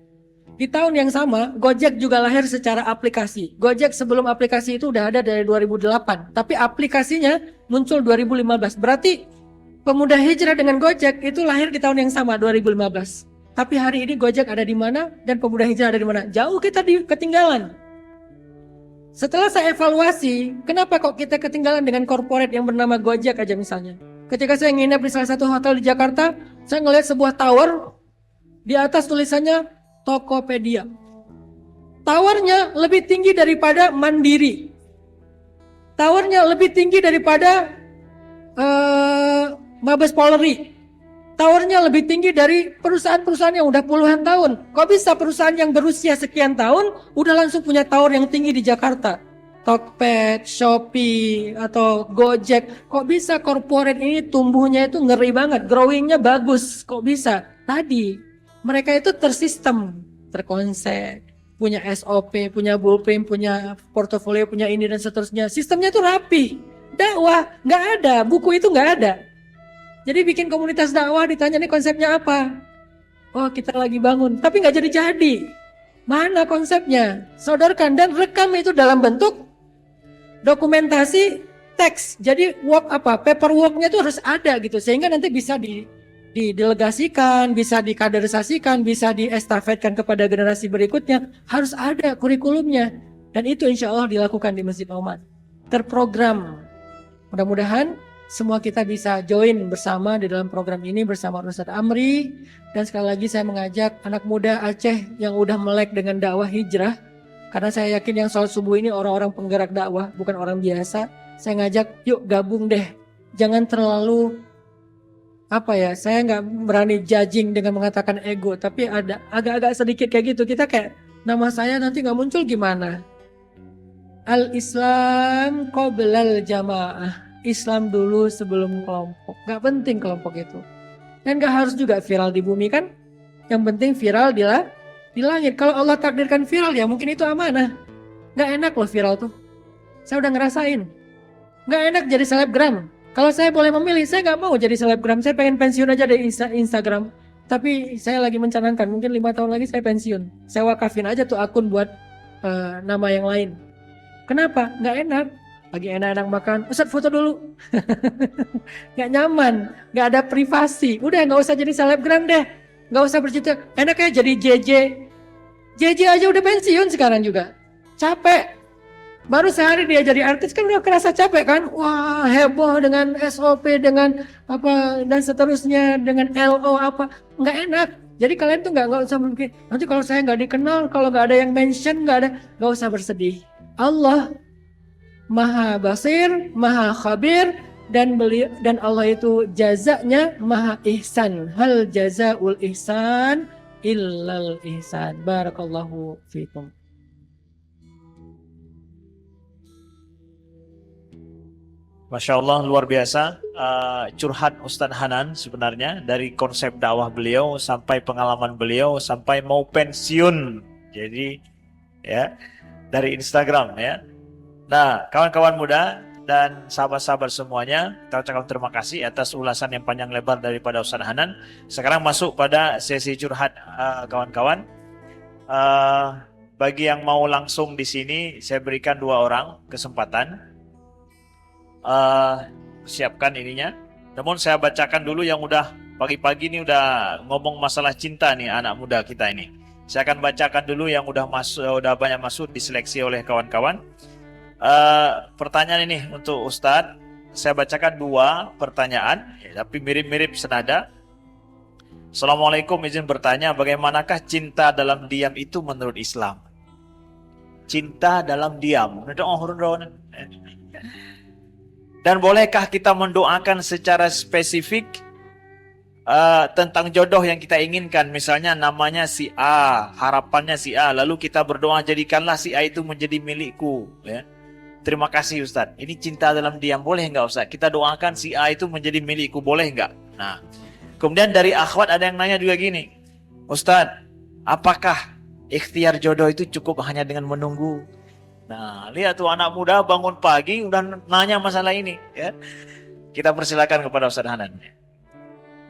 Di tahun yang sama, Gojek juga lahir secara aplikasi. Gojek sebelum aplikasi itu udah ada dari 2008, tapi aplikasinya muncul 2015. Berarti Pemuda Hijrah dengan Gojek itu lahir di tahun yang sama, 2015. Tapi hari ini Gojek ada di mana dan Pemuda Hijrah ada di mana? Jauh kita ketinggalan. Setelah saya evaluasi, kenapa kok kita ketinggalan dengan korporat yang bernama Gojek aja misalnya. Ketika saya nginep di salah satu hotel di Jakarta, saya ngelihat sebuah tower, di atas tulisannya Tokopedia. Towernya lebih tinggi daripada Mandiri. Tawarnya lebih tinggi daripada Mabes Polri. Tawarnya lebih tinggi dari perusahaan-perusahaan yang udah puluhan tahun. Kok bisa perusahaan yang berusia sekian tahun udah langsung punya tower yang tinggi di Jakarta? Tokped, Shopee, atau Gojek. Kok bisa corporate ini tumbuhnya itu ngeri banget, growingnya bagus. Kok bisa? Tadi mereka itu tersistem, terkonsep, punya SOP, punya blueprint, punya portofolio, punya ini dan seterusnya. Sistemnya itu rapi. Dakwah nggak ada, buku itu nggak ada. Jadi bikin komunitas dakwah, ditanya nih konsepnya apa? Oh, kita lagi bangun, tapi nggak jadi-jadi. Mana konsepnya? Sodorkan dan rekam itu dalam bentuk dokumentasi teks. Jadi paperworknya itu harus ada gitu, sehingga nanti bisa didelegasikan, bisa dikaderisasikan, bisa diestafetkan kepada generasi berikutnya. Harus ada kurikulumnya, dan itu insya Allah dilakukan di Masjid Auman. Terprogram. Mudah-mudahan semua kita bisa join bersama di dalam program ini bersama Ustadz Amri. Dan sekali lagi saya mengajak anak muda Aceh yang udah melek dengan dakwah hijrah. Karena saya yakin yang sholat subuh ini orang-orang penggerak dakwah, bukan orang biasa. Saya ngajak, yuk gabung deh. Jangan terlalu, saya nggak berani judging dengan mengatakan ego. Tapi ada agak-agak sedikit kayak gitu. Kita kayak, nama saya nanti nggak muncul gimana? Al-Islam qoblal jamaah. Islam dulu sebelum kelompok. Gak penting kelompok itu. Dan gak harus juga viral di bumi kan. Yang penting viral di langit. Kalau Allah takdirkan viral ya mungkin itu amanah. Gak enak loh viral tuh. Saya udah ngerasain. Gak enak jadi selebgram. Kalau saya boleh memilih, saya gak mau jadi selebgram. Saya pengen pensiun aja dari Instagram. Tapi saya lagi mencanangkan mungkin 5 tahun lagi saya pensiun. Saya wakafin aja tuh akun buat nama yang lain. Kenapa? Gak enak. Lagi enak-enak makan, Ustaz foto dulu. Gak nyaman, gak ada privasi. Udah gak usah jadi selebgram deh. Gak usah bercerita. Enaknya jadi JJ. JJ aja udah pensiun sekarang juga. Capek. Baru sehari dia jadi artis kan udah kerasa capek kan. Wah heboh dengan SOP, dengan apa dan seterusnya, dengan LO apa. Gak enak. Jadi kalian tuh gak usah mungkin. Nanti kalau saya gak dikenal, kalau gak ada yang mention, gak usah bersedih. Allah Maha Basir, Maha Khabir, dan Allah itu jazanya Maha Ihsan. Hal jazaul ihsan illal ihsan. Barakallahu fikum. Masya Allah, luar biasa. Curhat Ustadz Hanan sebenarnya, dari konsep dakwah beliau sampai pengalaman beliau sampai mau pensiun. Jadi ya, dari Instagram ya. Nah, kawan-kawan muda dan sahabat-sahabat semuanya, kita ucapkan terima kasih atas ulasan yang panjang lebar daripada Ustadz Hanan. Sekarang masuk pada sesi curhat kawan-kawan. Bagi yang mau langsung di sini, saya berikan 2 orang kesempatan. Siapkan ininya. Namun saya bacakan dulu yang udah pagi-pagi ini udah ngomong masalah cinta nih anak muda kita ini. Saya akan bacakan dulu yang udah banyak masuk diseleksi oleh kawan-kawan. Pertanyaan ini untuk Ustadz. Saya bacakan 2 pertanyaan, tapi mirip-mirip senada. Assalamualaikum, izin bertanya, bagaimanakah cinta dalam diam itu menurut Islam? Cinta dalam diam. Dan bolehkah kita mendoakan secara spesifik tentang jodoh yang kita inginkan? Misalnya namanya si A, harapannya si A, lalu kita berdoa jadikanlah si A itu menjadi milikku, ya. Terima kasih Ustadz. Ini cinta dalam diam, boleh nggak Ustadz? Kita doakan si A itu menjadi milikku, boleh nggak? Nah, kemudian dari akhwat ada yang nanya juga gini, Ustadz, apakah ikhtiar jodoh itu cukup hanya dengan menunggu? Nah, lihat tuh anak muda bangun pagi udah nanya masalah ini, ya. Kita persilakan kepada Ustadz Hanan.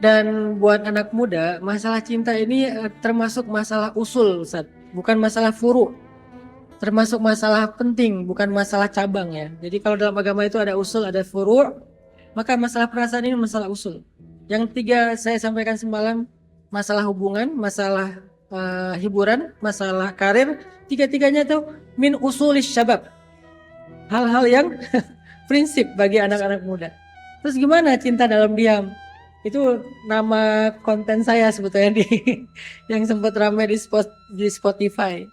Dan buat anak muda, masalah cinta ini termasuk masalah usul, Ustadz. Bukan masalah furu. Termasuk masalah penting, bukan masalah cabang ya. Jadi kalau dalam agama itu ada usul, ada furu', maka masalah perasaan ini masalah usul. Yang 3 saya sampaikan semalam, masalah hubungan, masalah hiburan, masalah karir, 3-tiganya itu min usulis syabab. Hal-hal yang prinsip bagi anak-anak muda. Terus gimana cinta dalam diam? Itu nama konten saya sebetulnya yang sempat ramai di Spotify.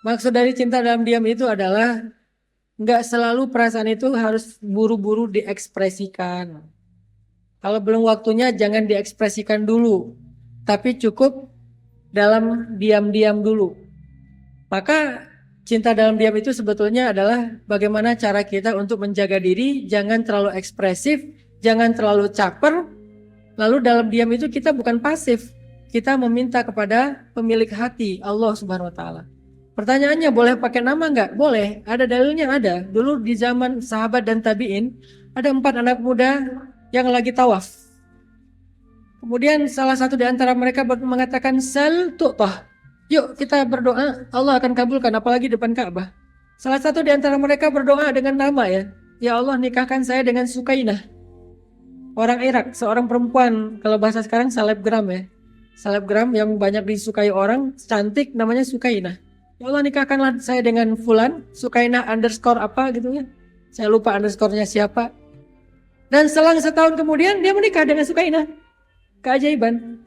Maksud dari cinta dalam diam itu adalah nggak selalu perasaan itu harus buru-buru diekspresikan. Kalau belum waktunya jangan diekspresikan dulu, tapi cukup dalam diam-diam dulu. Maka cinta dalam diam itu sebetulnya adalah bagaimana cara kita untuk menjaga diri, jangan terlalu ekspresif, jangan terlalu caper. Lalu dalam diam itu kita bukan pasif, kita meminta kepada pemilik hati, Allah Subhanahu Wa Taala. Pertanyaannya, boleh pakai nama nggak? Boleh, ada dalilnya ada. Dulu di zaman sahabat dan tabiin, ada 4 anak muda yang lagi tawaf. Kemudian salah satu di antara mereka mengatakan, sal tu'tah. Yuk kita berdoa, Allah akan kabulkan, apalagi depan Ka'bah. Salah satu di antara mereka berdoa dengan nama ya. Ya Allah, nikahkan saya dengan Sukainah. Orang Irak, seorang perempuan, kalau bahasa sekarang selebgram ya. Selebgram yang banyak disukai orang, cantik, namanya Sukainah. Ya Allah, nikahkanlah saya dengan Fulan, Sukainah underscore apa gitu ya. Saya lupa underscore-nya siapa. Dan selang setahun kemudian dia menikah dengan Sukainah. Keajaiban.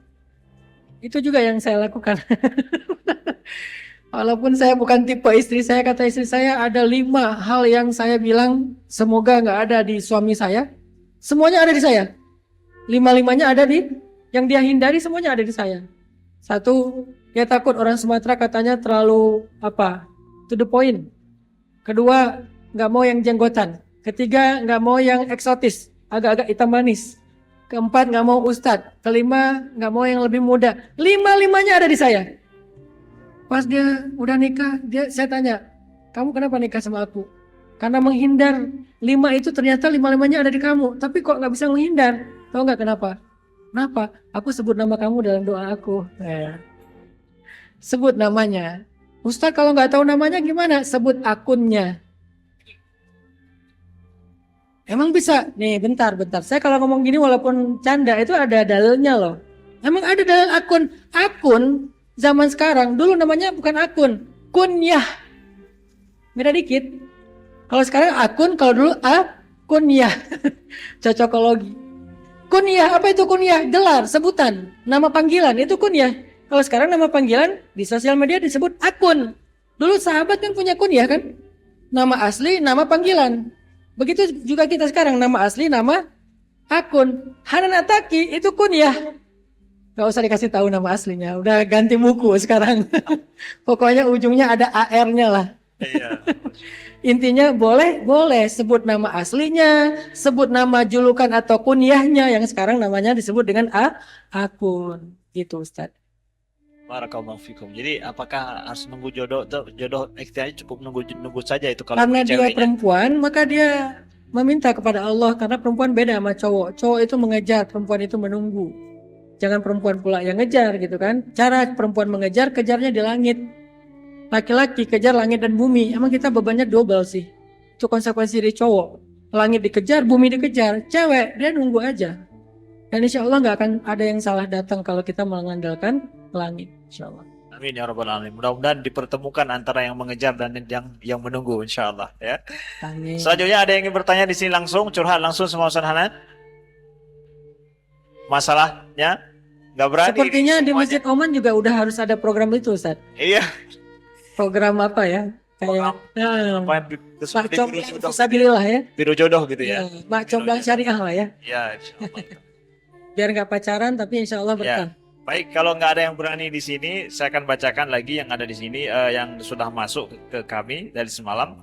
Itu juga yang saya lakukan. Walaupun saya bukan tipe istri saya, kata istri saya ada 5 hal yang saya bilang semoga nggak ada di suami saya. Semuanya ada di saya. 5-5-nya ada di, yang dia hindari semuanya ada di saya. 1, dia takut orang Sumatera katanya terlalu to the point. 2, nggak mau yang jenggotan. 3, nggak mau yang eksotis, agak-agak hitam manis. 4, nggak mau ustadz. 5, nggak mau yang lebih muda. 5-5-nya ada di saya. Pas dia udah nikah, saya tanya, kamu kenapa nikah sama aku? Karena menghindar. 5 itu ternyata 5-5-nya ada di kamu. Tapi kok nggak bisa menghindar? Tahu nggak kenapa? Kenapa? Aku sebut nama kamu dalam doa aku. Sebut namanya. Ustadz kalau nggak tahu namanya gimana? Sebut akunnya. Emang bisa? Nih bentar. Saya kalau ngomong gini walaupun canda itu ada dalilnya loh. Emang ada dalil akun. Akun zaman sekarang dulu namanya bukan akun. Kunyah. Beda dikit. Kalau sekarang akun, kalau dulu kunyah. Cocokologi. Kunyah, apa itu kunyah? Gelar, sebutan, nama panggilan, itu kunyah. Kalau sekarang nama panggilan di sosial media disebut akun. Dulu sahabat kan punya kunyah kan? Nama asli, nama panggilan. Begitu juga kita sekarang, nama asli, nama akun. Hanan Ataki itu kunyah. Gak usah dikasih tahu nama aslinya, udah ganti buku sekarang. Pokoknya ujungnya ada AR-nya lah. Iya. Intinya boleh sebut nama aslinya, sebut nama julukan atau kunyahnya yang sekarang namanya disebut dengan akun. Gitu Ustaz. Barakallahu fikum. Jadi apakah harus nunggu jodoh ikhtiarnya cukup nunggu saja itu kalau Karena dia ceweknya? perempuan, maka dia meminta kepada Allah, karena perempuan beda sama cowok. Cowok itu mengejar, perempuan itu menunggu. Jangan perempuan pula yang ngejar gitu kan. Cara perempuan mengejar, kejarnya di langit. Laki-laki kejar langit dan bumi. Emang kita bebannya double sih. Itu konsekuensi dari cowok. Langit dikejar, bumi dikejar. Cewek, dia nunggu aja. Dan insya Allah gak akan ada yang salah datang kalau kita mengandalkan langit. Insya Allah. Amin ya rabbal alamin. Mudah-mudahan dipertemukan antara yang mengejar dan yang menunggu insyaallah ya. Amin. Selanjutnya ada yang ingin bertanya di sini langsung, curhat langsung sama Ustaz Hanan. Masalahnya nggak berani. Sepertinya di semuanya. Masjid Oman juga udah harus ada program itu Ustaz. Iya. Program apa ya? Kayak Apa yang Mak Comblang Fisabilillah ya. biru jodoh gitu ya. Mak Comblang Syariah lah ya. Ya, insyaallah. Biar nggak pacaran tapi insya Allah berkah. Baik, kalau nggak ada yang berani di sini, saya akan bacakan lagi yang ada di sini yang sudah masuk ke kami dari semalam.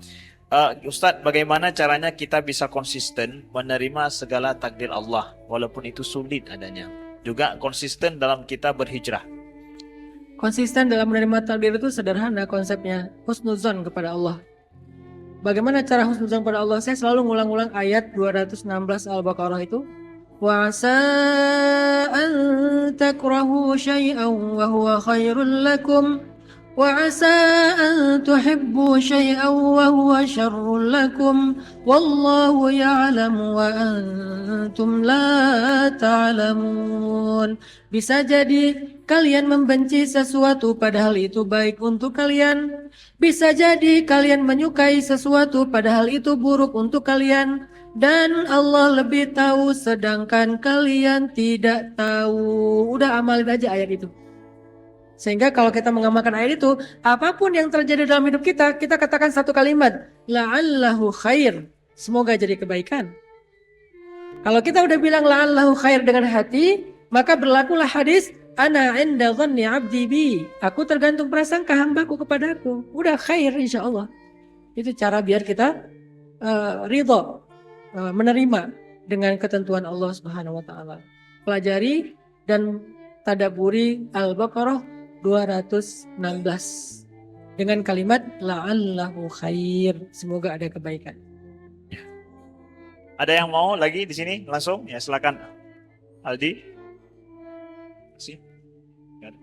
Ustadz, bagaimana caranya kita bisa konsisten menerima segala takdir Allah, walaupun itu sulit adanya. Juga konsisten dalam kita berhijrah. Konsisten dalam menerima takdir itu sederhana konsepnya. Husnuzon kepada Allah. Bagaimana cara husnuzon kepada Allah? Saya selalu ngulang-ulang ayat 216 Al-Baqarah itu. وَعَسَىٰ أَن تَكْرَهُوا شَيْئًا وَهُوَ خَيْرٌ لَكُمْ وَعَسَىٰ أَن تُحِبُّوا شَيْئًا وَهُوَ شَرٌّ لَكُمْ وَاللَّهُ يَعْلَمُ وَأَنْتُمْ لَا تَعْلَمُونَ. Bisa jadi kalian membenci sesuatu padahal itu baik untuk kalian. Bisa jadi kalian menyukai sesuatu padahal itu buruk untuk kalian. Dan Allah lebih tahu sedangkan kalian tidak tahu. Udah amalin aja ayat itu. Sehingga kalau kita mengamalkan ayat itu, apapun yang terjadi dalam hidup kita, kita katakan satu kalimat, la'allahu khair. Semoga jadi kebaikan. Kalau kita udah bilang la'allahu khair dengan hati, maka berlakulah hadis, ana inda dhanni abdi bi. Aku tergantung prasangka hambaku kepadaku. Udah khair insya Allah. Itu cara biar kita ridho, menerima dengan ketentuan Allah Subhanahu wa taala. Pelajari dan tadaburi Al-Baqarah 216 dengan kalimat la'allahu khair, semoga ada kebaikan. Ada yang mau lagi di sini langsung? Ya silakan. Aldi. Masih? Nggak ada.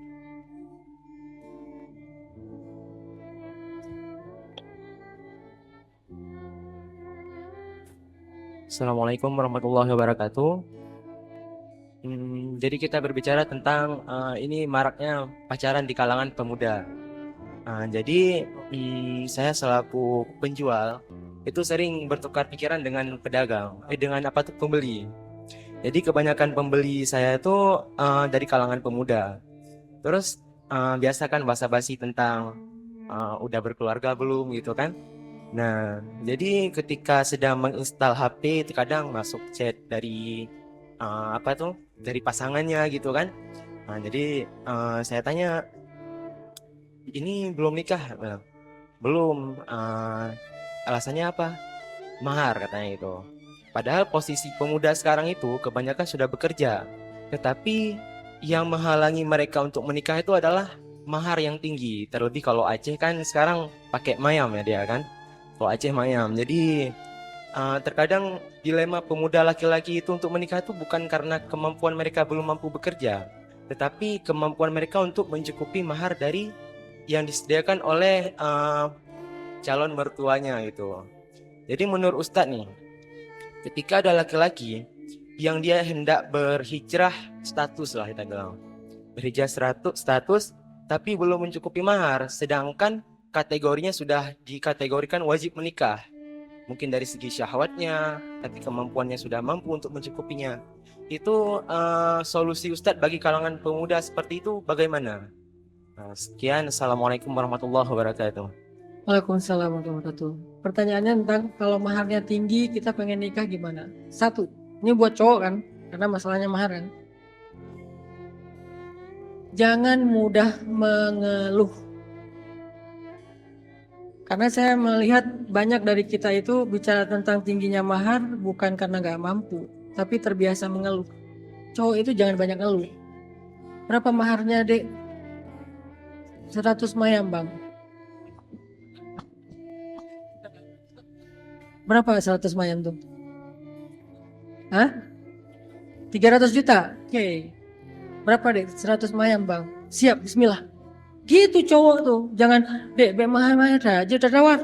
Assalamualaikum warahmatullahi wabarakatuh. Jadi kita berbicara tentang ini maraknya pacaran di kalangan pemuda. Jadi saya selaku penjual itu sering bertukar pikiran dengan pedagang, dengan pembeli. Jadi kebanyakan pembeli saya itu dari kalangan pemuda. Terus biasakan basa-basi tentang udah berkeluarga belum gitu kan. Nah, jadi ketika sedang menginstal HP, terkadang masuk chat dari dari pasangannya gitu kan. Nah, jadi saya tanya, ini belum nikah? Belum. Alasannya apa? Mahar katanya itu. Padahal posisi pemuda sekarang itu kebanyakan sudah bekerja, tetapi yang menghalangi mereka untuk menikah itu adalah mahar yang tinggi. Terlebih kalau Aceh kan sekarang pakai mayam ya dia kan. Kalau Aceh mayam. Jadi terkadang dilema pemuda laki-laki itu untuk menikah itu bukan karena kemampuan mereka belum mampu bekerja, tetapi kemampuan mereka untuk mencukupi mahar dari yang disediakan oleh calon mertuanya gitu. Jadi menurut Ustadz nih, ketika ada laki-laki yang dia hendak berhijrah status lah kita bilang, berhijrah status tapi belum mencukupi mahar, sedangkan kategorinya sudah dikategorikan wajib menikah. Mungkin dari segi syahwatnya, tapi kemampuannya sudah mampu untuk mencukupinya. Itu solusi Ustadz bagi kalangan pemuda seperti itu bagaimana? Sekian, Assalamualaikum warahmatullahi wabarakatuh. Waalaikumsalam warahmatullahi wabarakatuh. Pertanyaannya tentang kalau maharnya tinggi, kita pengen nikah gimana? Satu, ini buat cowok kan, karena masalahnya mahar kan. Jangan mudah mengeluh. Karena saya melihat banyak dari kita itu bicara tentang tingginya mahar bukan karena gak mampu, tapi terbiasa mengeluh. Cowok itu jangan banyak ngeluh. Berapa maharnya, Dek? 100 mayam, Bang. Berapa 100 mayam tuh? Hah? 300 juta? Oke. Berapa, Dek? 100 mayam, Bang. Siap, bismillah. Gitu cowok tuh, jangan dek mahar-mahar aja udah tawar.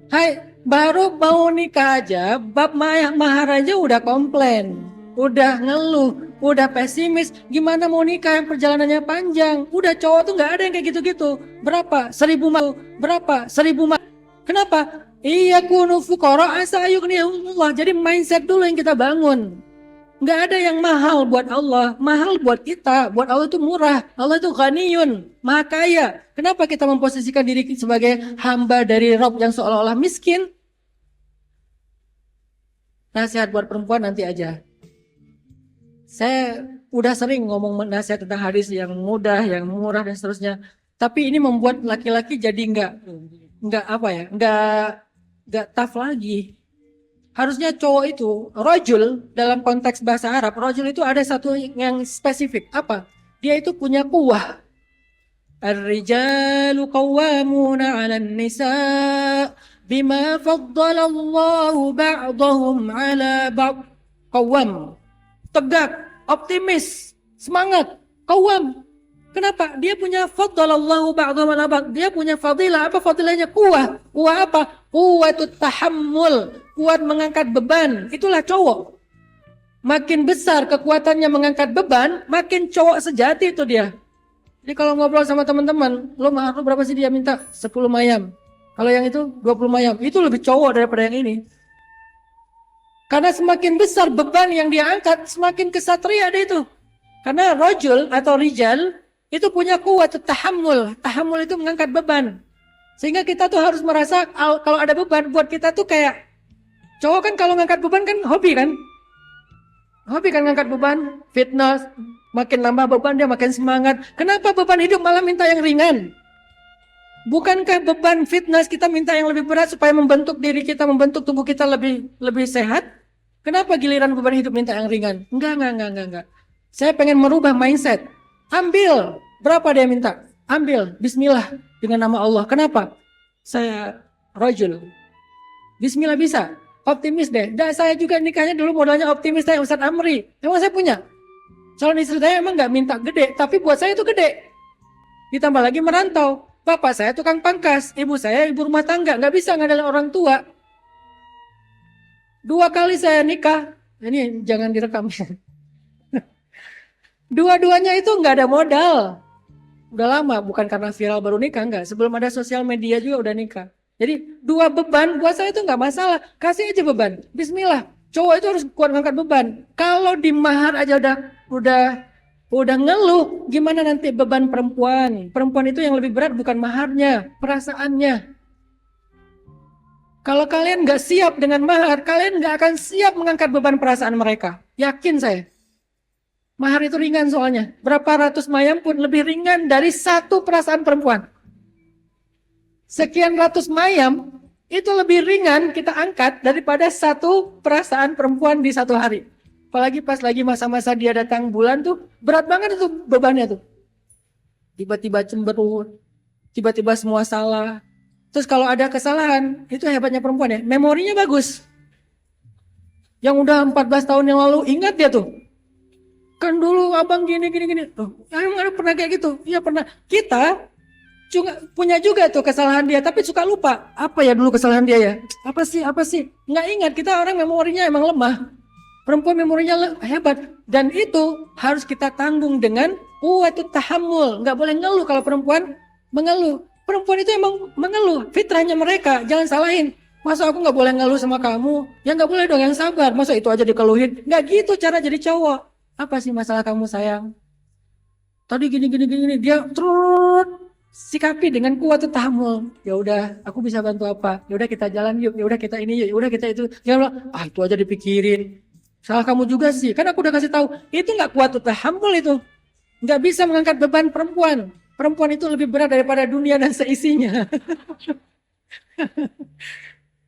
Hai, baru mau nikah aja, bab mahar aja udah komplain, udah ngeluh, udah pesimis. Gimana mau nikah yang perjalanannya panjang? Udah cowok tuh nggak ada yang kayak gitu-gitu. Berapa? 1000 mah? Berapa? 1000 mah? Kenapa? Iya kunu fuqara asa yughniyahumullah. Jadi mindset dulu yang kita bangun. Nggak ada yang mahal buat Allah, mahal buat kita. Buat Allah itu murah, Allah itu ghaniyun, maha kaya. Kenapa kita memposisikan diri sebagai hamba dari Rabb yang seolah-olah miskin? Nasihat buat perempuan nanti aja. Saya udah sering ngomong nasihat tentang hadis yang mudah, yang murah dan seterusnya. Tapi ini membuat laki-laki jadi nggak tough lagi. Harusnya cowok itu, rajul dalam konteks bahasa Arab, rajul itu ada satu yang spesifik. Apa? Dia itu punya kuwah. Ar-rijalu qawwamuna 'alan nisa' bima faddalallahu ba'dahum 'ala ba'd. Qawwam. Tegak, optimis, semangat, qawwam. Kenapa? Dia punya faddalallahu ba'dahum 'ala ba'd. Dia punya fadilah. Apa fadilahnya? Kuwah. Kuwah apa? Kuwatut tahammul. Kuat mengangkat beban, itulah cowok. Makin besar kekuatannya mengangkat beban, makin cowok sejati itu dia. Jadi kalau ngobrol sama teman-teman, lo mahar lo berapa sih, dia minta 10 mayam. Kalau yang itu 20 mayam, itu lebih cowok daripada yang ini. Karena semakin besar beban yang dia angkat, semakin kesatria dia itu. Karena rajul atau rijal itu punya kuat tahammul. Tahammul itu mengangkat beban. Sehingga kita tuh harus merasa kalau ada beban buat kita tuh kayak cowok kan kalau ngangkat beban kan hobi kan? Hobi kan ngangkat beban, fitness, makin nambah beban dia makin semangat. Kenapa beban hidup malah minta yang ringan? Bukankah beban fitness kita minta yang lebih berat supaya membentuk diri kita, membentuk tubuh kita lebih sehat? Kenapa giliran beban hidup minta yang ringan? Enggak. Saya pengen merubah mindset. Ambil. Berapa dia minta? Ambil. Bismillah. Dengan nama Allah. Kenapa? Saya rajul. Bismillah bisa. Optimis deh. Dan saya juga nikahnya dulu modalnya optimis saya Ustadz Amri. Emang saya punya. Calon istri saya emang nggak minta gede. Tapi buat saya itu gede. Ditambah lagi merantau. Bapak saya tukang pangkas. Ibu saya ibu rumah tangga. Nggak bisa ngandalin orang tua. 2 kali saya nikah. Ini jangan direkam. Dua-duanya itu nggak ada modal. Udah lama, bukan karena viral baru nikah, enggak. Sebelum ada sosial media juga udah nikah. Jadi 2 beban buat saya itu nggak masalah. Kasih aja beban. Bismillah. Cowok itu harus kuat ngangkat beban. Kalau di mahar aja udah ngeluh, gimana nanti beban perempuan? Perempuan itu yang lebih berat bukan maharnya, perasaannya. Kalau kalian nggak siap dengan mahar, kalian nggak akan siap mengangkat beban perasaan mereka. Yakin saya. Mahar itu ringan soalnya. Berapa ratus mayam pun lebih ringan dari 1 perasaan perempuan. Sekian ratus mayam itu lebih ringan kita angkat daripada 1 perasaan perempuan di 1 hari. Apalagi pas lagi masa-masa dia datang bulan tuh berat banget itu bebannya tuh. Tiba-tiba cemberut, tiba-tiba semua salah. Terus kalau ada kesalahan, itu hebatnya perempuan ya, memorinya bagus. Yang udah 14 tahun yang lalu ingat dia tuh. Kan dulu abang gini. Tuh, emang pernah kayak gitu? Iya pernah. Kita juga punya juga tuh kesalahan dia, tapi suka lupa. Apa ya dulu kesalahan dia ya? Apa sih? Nggak ingat, kita orang memorinya emang lemah. Perempuan memorinya hebat. Dan itu harus kita tanggung dengan kuwatut tahammul. Nggak boleh ngeluh kalau perempuan mengeluh. Perempuan itu emang mengeluh. Fitrahnya mereka, jangan salahin. Masa aku nggak boleh ngeluh sama kamu? Ya nggak boleh dong, yang sabar. Masa itu aja dikeluhin? Nggak gitu cara jadi cowok. Apa sih masalah kamu sayang? Tadi gini. Dia terus sikapi dengan kuwatut tahammul. Ya udah, aku bisa bantu apa? Ya udah kita jalan yuk. Ya udah kita ini yuk. Ya udah kita itu. Jangan bilang, itu aja dipikirin. Salah kamu juga sih. Kan aku udah kasih tahu. Itu nggak kuwatut tahammul itu. Nggak bisa mengangkat beban perempuan. Perempuan itu lebih berat daripada dunia dan seisinya.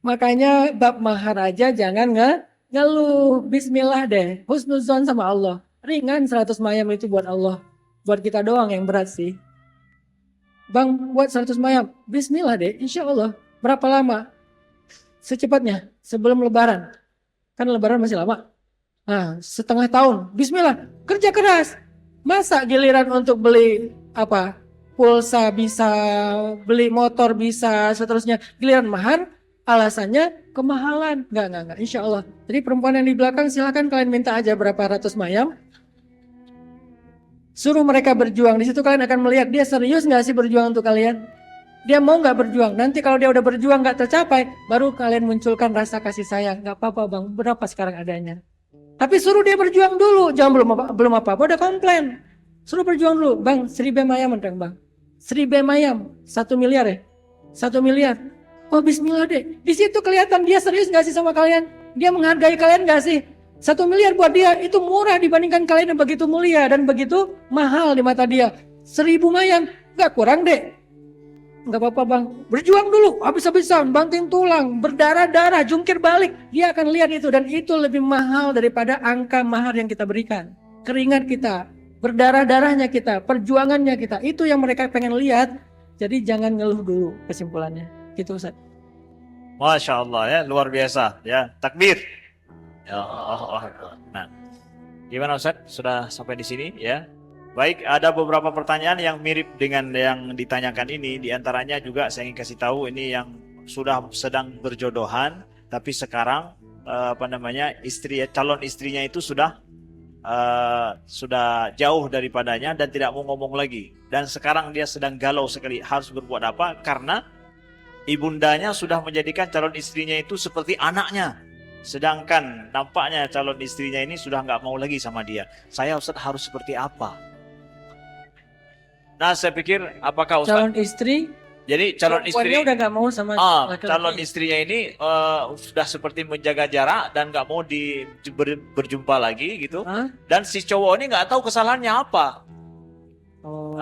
Makanya bab mahar aja jangan ngeluh. Bismillah deh. Husnuzon sama Allah. Ringan 100 mayam itu buat Allah. Buat kita doang yang berat sih. Bang, buat 100 mayam. Bismillah deh. Insya Allah. Berapa lama? Secepatnya. Sebelum lebaran. Kan lebaran masih lama. Nah, setengah tahun. Bismillah. Kerja keras. Masa giliran untuk beli pulsa bisa, beli motor bisa, seterusnya. Giliran mahar, alasannya kemahalan. Enggak. Insya Allah. Jadi perempuan yang di belakang silahkan kalian minta aja berapa ratus mayam. Suruh mereka berjuang. Di situ kalian akan melihat dia serius nggak sih berjuang untuk kalian. Dia mau nggak berjuang. Nanti kalau dia udah berjuang nggak tercapai, baru kalian munculkan rasa kasih sayang. Nggak apa-apa bang, berapa sekarang adanya. Tapi suruh dia berjuang dulu. Jangan belum apa-apa udah komplain. Suruh berjuang dulu. Bang, 1000 mayam enteng bang. 1000 mayam, 1 miliar ya? 1 miliar. Oh bismillah deh. Di situ kelihatan dia serius nggak sih sama kalian? Dia menghargai kalian nggak sih? 1 miliar buat dia itu murah dibandingkan kalian yang begitu mulia dan begitu mahal di mata dia. 1000 mayam, nggak kurang deh. Nggak apa-apa bang, berjuang dulu, habis-habisan, banting tulang, berdarah-darah, jungkir balik. Dia akan lihat itu dan itu lebih mahal daripada angka mahar yang kita berikan. Keringat kita, berdarah-darahnya kita, perjuangannya kita, itu yang mereka pengen lihat. Jadi jangan ngeluh dulu kesimpulannya. Gitu Ustaz. Masya Allah ya, luar biasa ya. Takbir. Ya Allah. Nah, gimana Ustaz? Sudah sampai di sini ya? Baik, ada beberapa pertanyaan yang mirip dengan yang ditanyakan ini. Di antaranya juga saya ingin kasih tahu ini yang sudah sedang berjodohan, tapi sekarang calon istrinya itu sudah jauh daripadanya dan tidak mau ngomong lagi. Dan sekarang dia sedang galau sekali harus berbuat apa? Karena ibundanya sudah menjadikan calon istrinya itu seperti anaknya. Sedangkan nampaknya calon istrinya ini sudah nggak mau lagi sama dia. Saya Ustaz harus seperti apa? Nah, saya pikir apakah Ustaz? Calon istri, Jadi calon istri, perempuannya udah nggak mau sama laki-laki. calon istrinya ini sudah seperti menjaga jarak dan nggak mau berjumpa lagi gitu. Hah? Dan si cowok ini nggak tahu kesalahannya apa. Oh.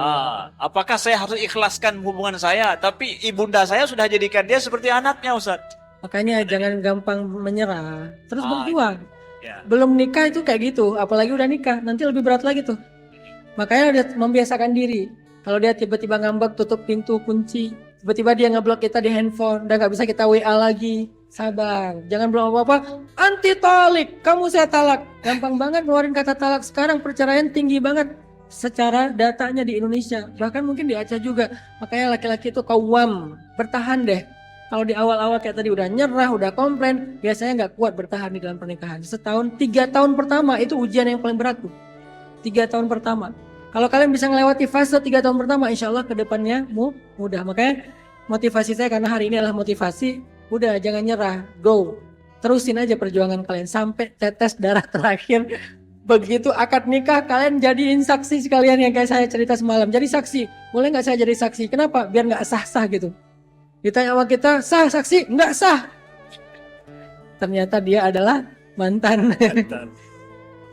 Apakah saya harus ikhlaskan hubungan saya? Tapi ibunda saya sudah jadikan dia seperti anaknya, Ustaz. Makanya jangan gampang menyerah. Terus Ah, berjuang. Ya. Belum nikah itu kayak gitu, apalagi udah nikah, nanti lebih berat lagi tuh. Makanya dia membiasakan diri. Kalau dia tiba-tiba ngambek, tutup pintu, kunci, tiba-tiba dia ngeblok kita di handphone, udah nggak bisa kita WA lagi. Sabar, jangan belum apa-apa. Anti talik, kamu saya talak. Gampang banget ngeluarin kata talak. Sekarang perceraian tinggi banget secara datanya di Indonesia, bahkan mungkin di Aceh juga. Makanya laki-laki itu kawam, bertahan deh. Kalau di awal-awal kayak tadi udah nyerah, udah komplain, biasanya nggak kuat bertahan di dalam pernikahan. Setahun, 3 tahun pertama itu ujian yang paling berat tuh. 3 tahun pertama. Kalau kalian bisa melewati fase 3 tahun pertama, insya Allah ke depannya mudah. Makanya motivasi saya, karena hari ini adalah motivasi, udah jangan nyerah, go. Terusin aja perjuangan kalian sampai tetes darah terakhir. Begitu akad nikah, kalian jadiin saksi sekalian yang kayak saya cerita semalam. Jadi saksi, boleh nggak saya jadi saksi? Kenapa? Biar nggak sah-sah gitu. Ditanya sama kita, sah saksi? Nggak sah. Ternyata dia adalah mantan.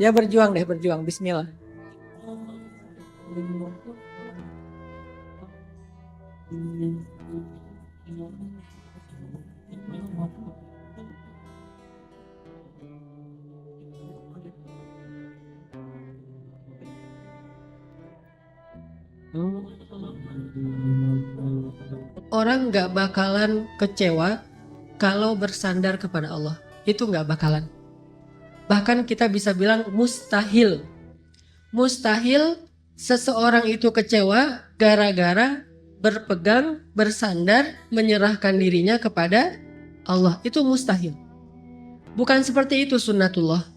Ya berjuang deh, berjuang. Bismillah. Orang nggak bakalan kecewa kalau bersandar kepada Allah. Itu nggak bakalan. Bahkan kita bisa bilang mustahil. Mustahil seseorang itu kecewa gara-gara berpegang, bersandar, menyerahkan dirinya kepada Allah. Itu mustahil. Bukan seperti itu sunnatullah.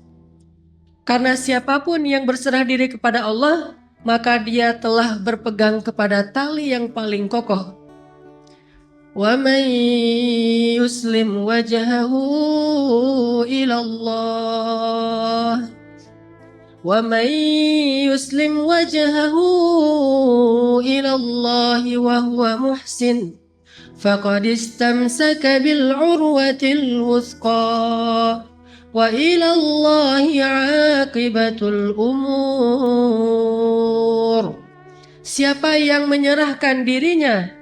Karena siapapun yang berserah diri kepada Allah, maka dia telah berpegang kepada tali yang paling kokoh. Wa man yuslim wajhahu ila Allah wa man yuslim wajhahu ila Allah wa huwa muhsin faqad istamsaka bil urwatil wuthqa wa ila Allah aqibatul umur. Siapa yang menyerahkan dirinya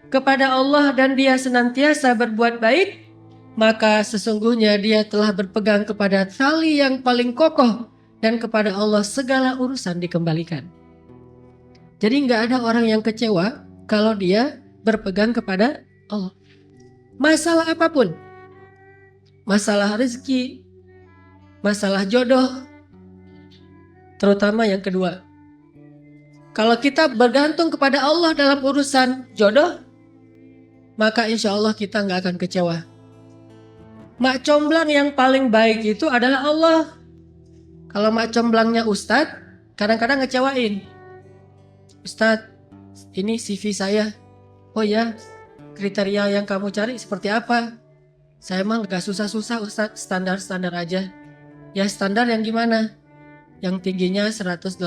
kepada Allah dan dia senantiasa berbuat baik, maka sesungguhnya dia telah berpegang kepada tali yang paling kokoh dan kepada Allah segala urusan dikembalikan. Jadi nggak ada orang yang kecewa kalau dia berpegang kepada Allah. Masalah apapun, masalah rezeki, masalah jodoh, terutama yang kedua. Kalau kita bergantung kepada Allah dalam urusan jodoh, maka insya Allah kita nggak akan kecewa. Mak comblang yang paling baik itu adalah Allah. Kalau mak comblangnya Ustadz, kadang-kadang ngecewain. Ustadz, ini CV saya. Oh ya, kriteria yang kamu cari seperti apa? Saya emang gak susah-susah Ustadz, standar-standar aja. Ya standar yang gimana? Yang tingginya 180,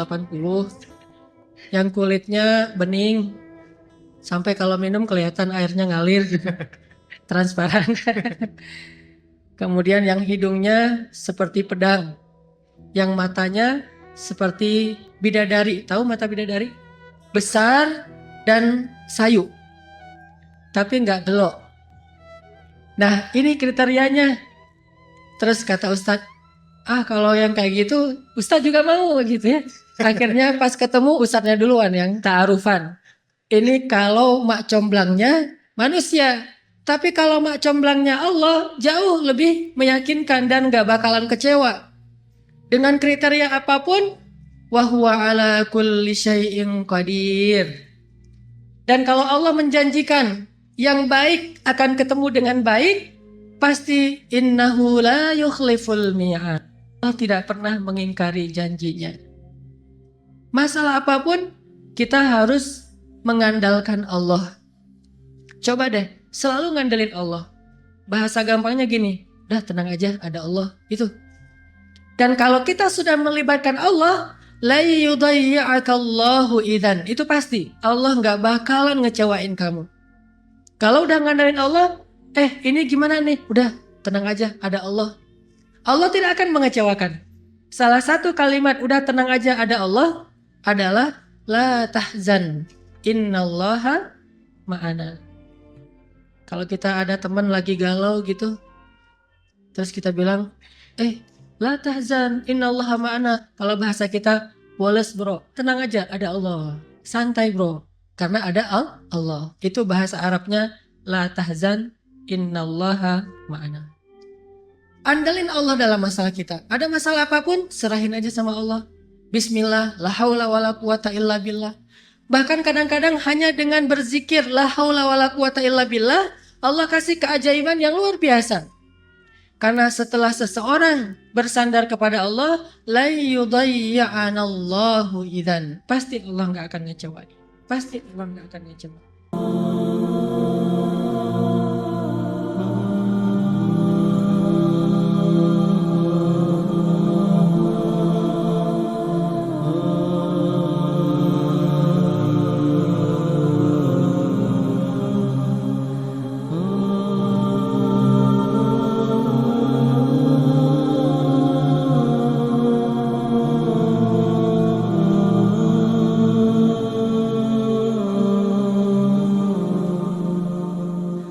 yang kulitnya bening, sampai kalau minum kelihatan airnya ngalir gitu. Transparan. Kemudian yang hidungnya seperti pedang, yang matanya seperti bidadari. Tahu mata bidadari? Besar dan sayu, tapi nggak gelok. Nah ini kriterianya. Terus kata Ustadz, kalau yang kayak gitu Ustadz juga mau gitu ya. Akhirnya pas ketemu Ustadznya duluan yang ta'arufan. Ini kalau mak comblangnya manusia. Tapi kalau mak comblangnya Allah jauh lebih meyakinkan dan gak bakalan kecewa. Dengan kriteria apapun, wa huwa ala kulli syai'in qadir. Dan kalau Allah menjanjikan yang baik akan ketemu dengan baik, pasti innahu la yukhliful mi'ad. Allah tidak pernah mengingkari janjinya. Masalah apapun kita harus mengandalkan Allah. Coba deh, selalu ngandelin Allah. Bahasa gampangnya gini, udah tenang aja, ada Allah. Itu. Dan kalau kita sudah melibatkan Allah, La yudayyi'akallahu idzan. Itu pasti. Allah nggak bakalan ngecewain kamu. Kalau udah ngandalin Allah, ini gimana nih? Udah, tenang aja, ada Allah. Allah tidak akan mengecewakan. Salah satu kalimat udah tenang aja ada Allah adalah la tahzan, innallaha ma'ana. Kalau kita ada teman lagi galau gitu, terus kita bilang, la tahzan, innallaha ma'ana. Kalau bahasa kita, woles bro, tenang aja ada Allah. Santai bro, karena ada Allah. Itu bahasa Arabnya la tahzan, innallaha ma'ana. Andalin Allah dalam masalah kita. Ada masalah apapun, serahin aja sama Allah. Bismillah, la haula wala quwata illa billah. Bahkan kadang-kadang hanya dengan berzikir la haula wala quwata illa billah, Allah kasih keajaiban yang luar biasa. Karena setelah seseorang bersandar kepada Allah, la yudayya'anallahu idzan. Pasti Allah nggak akan ngecewain. Pasti Allah nggak akan ngecewain.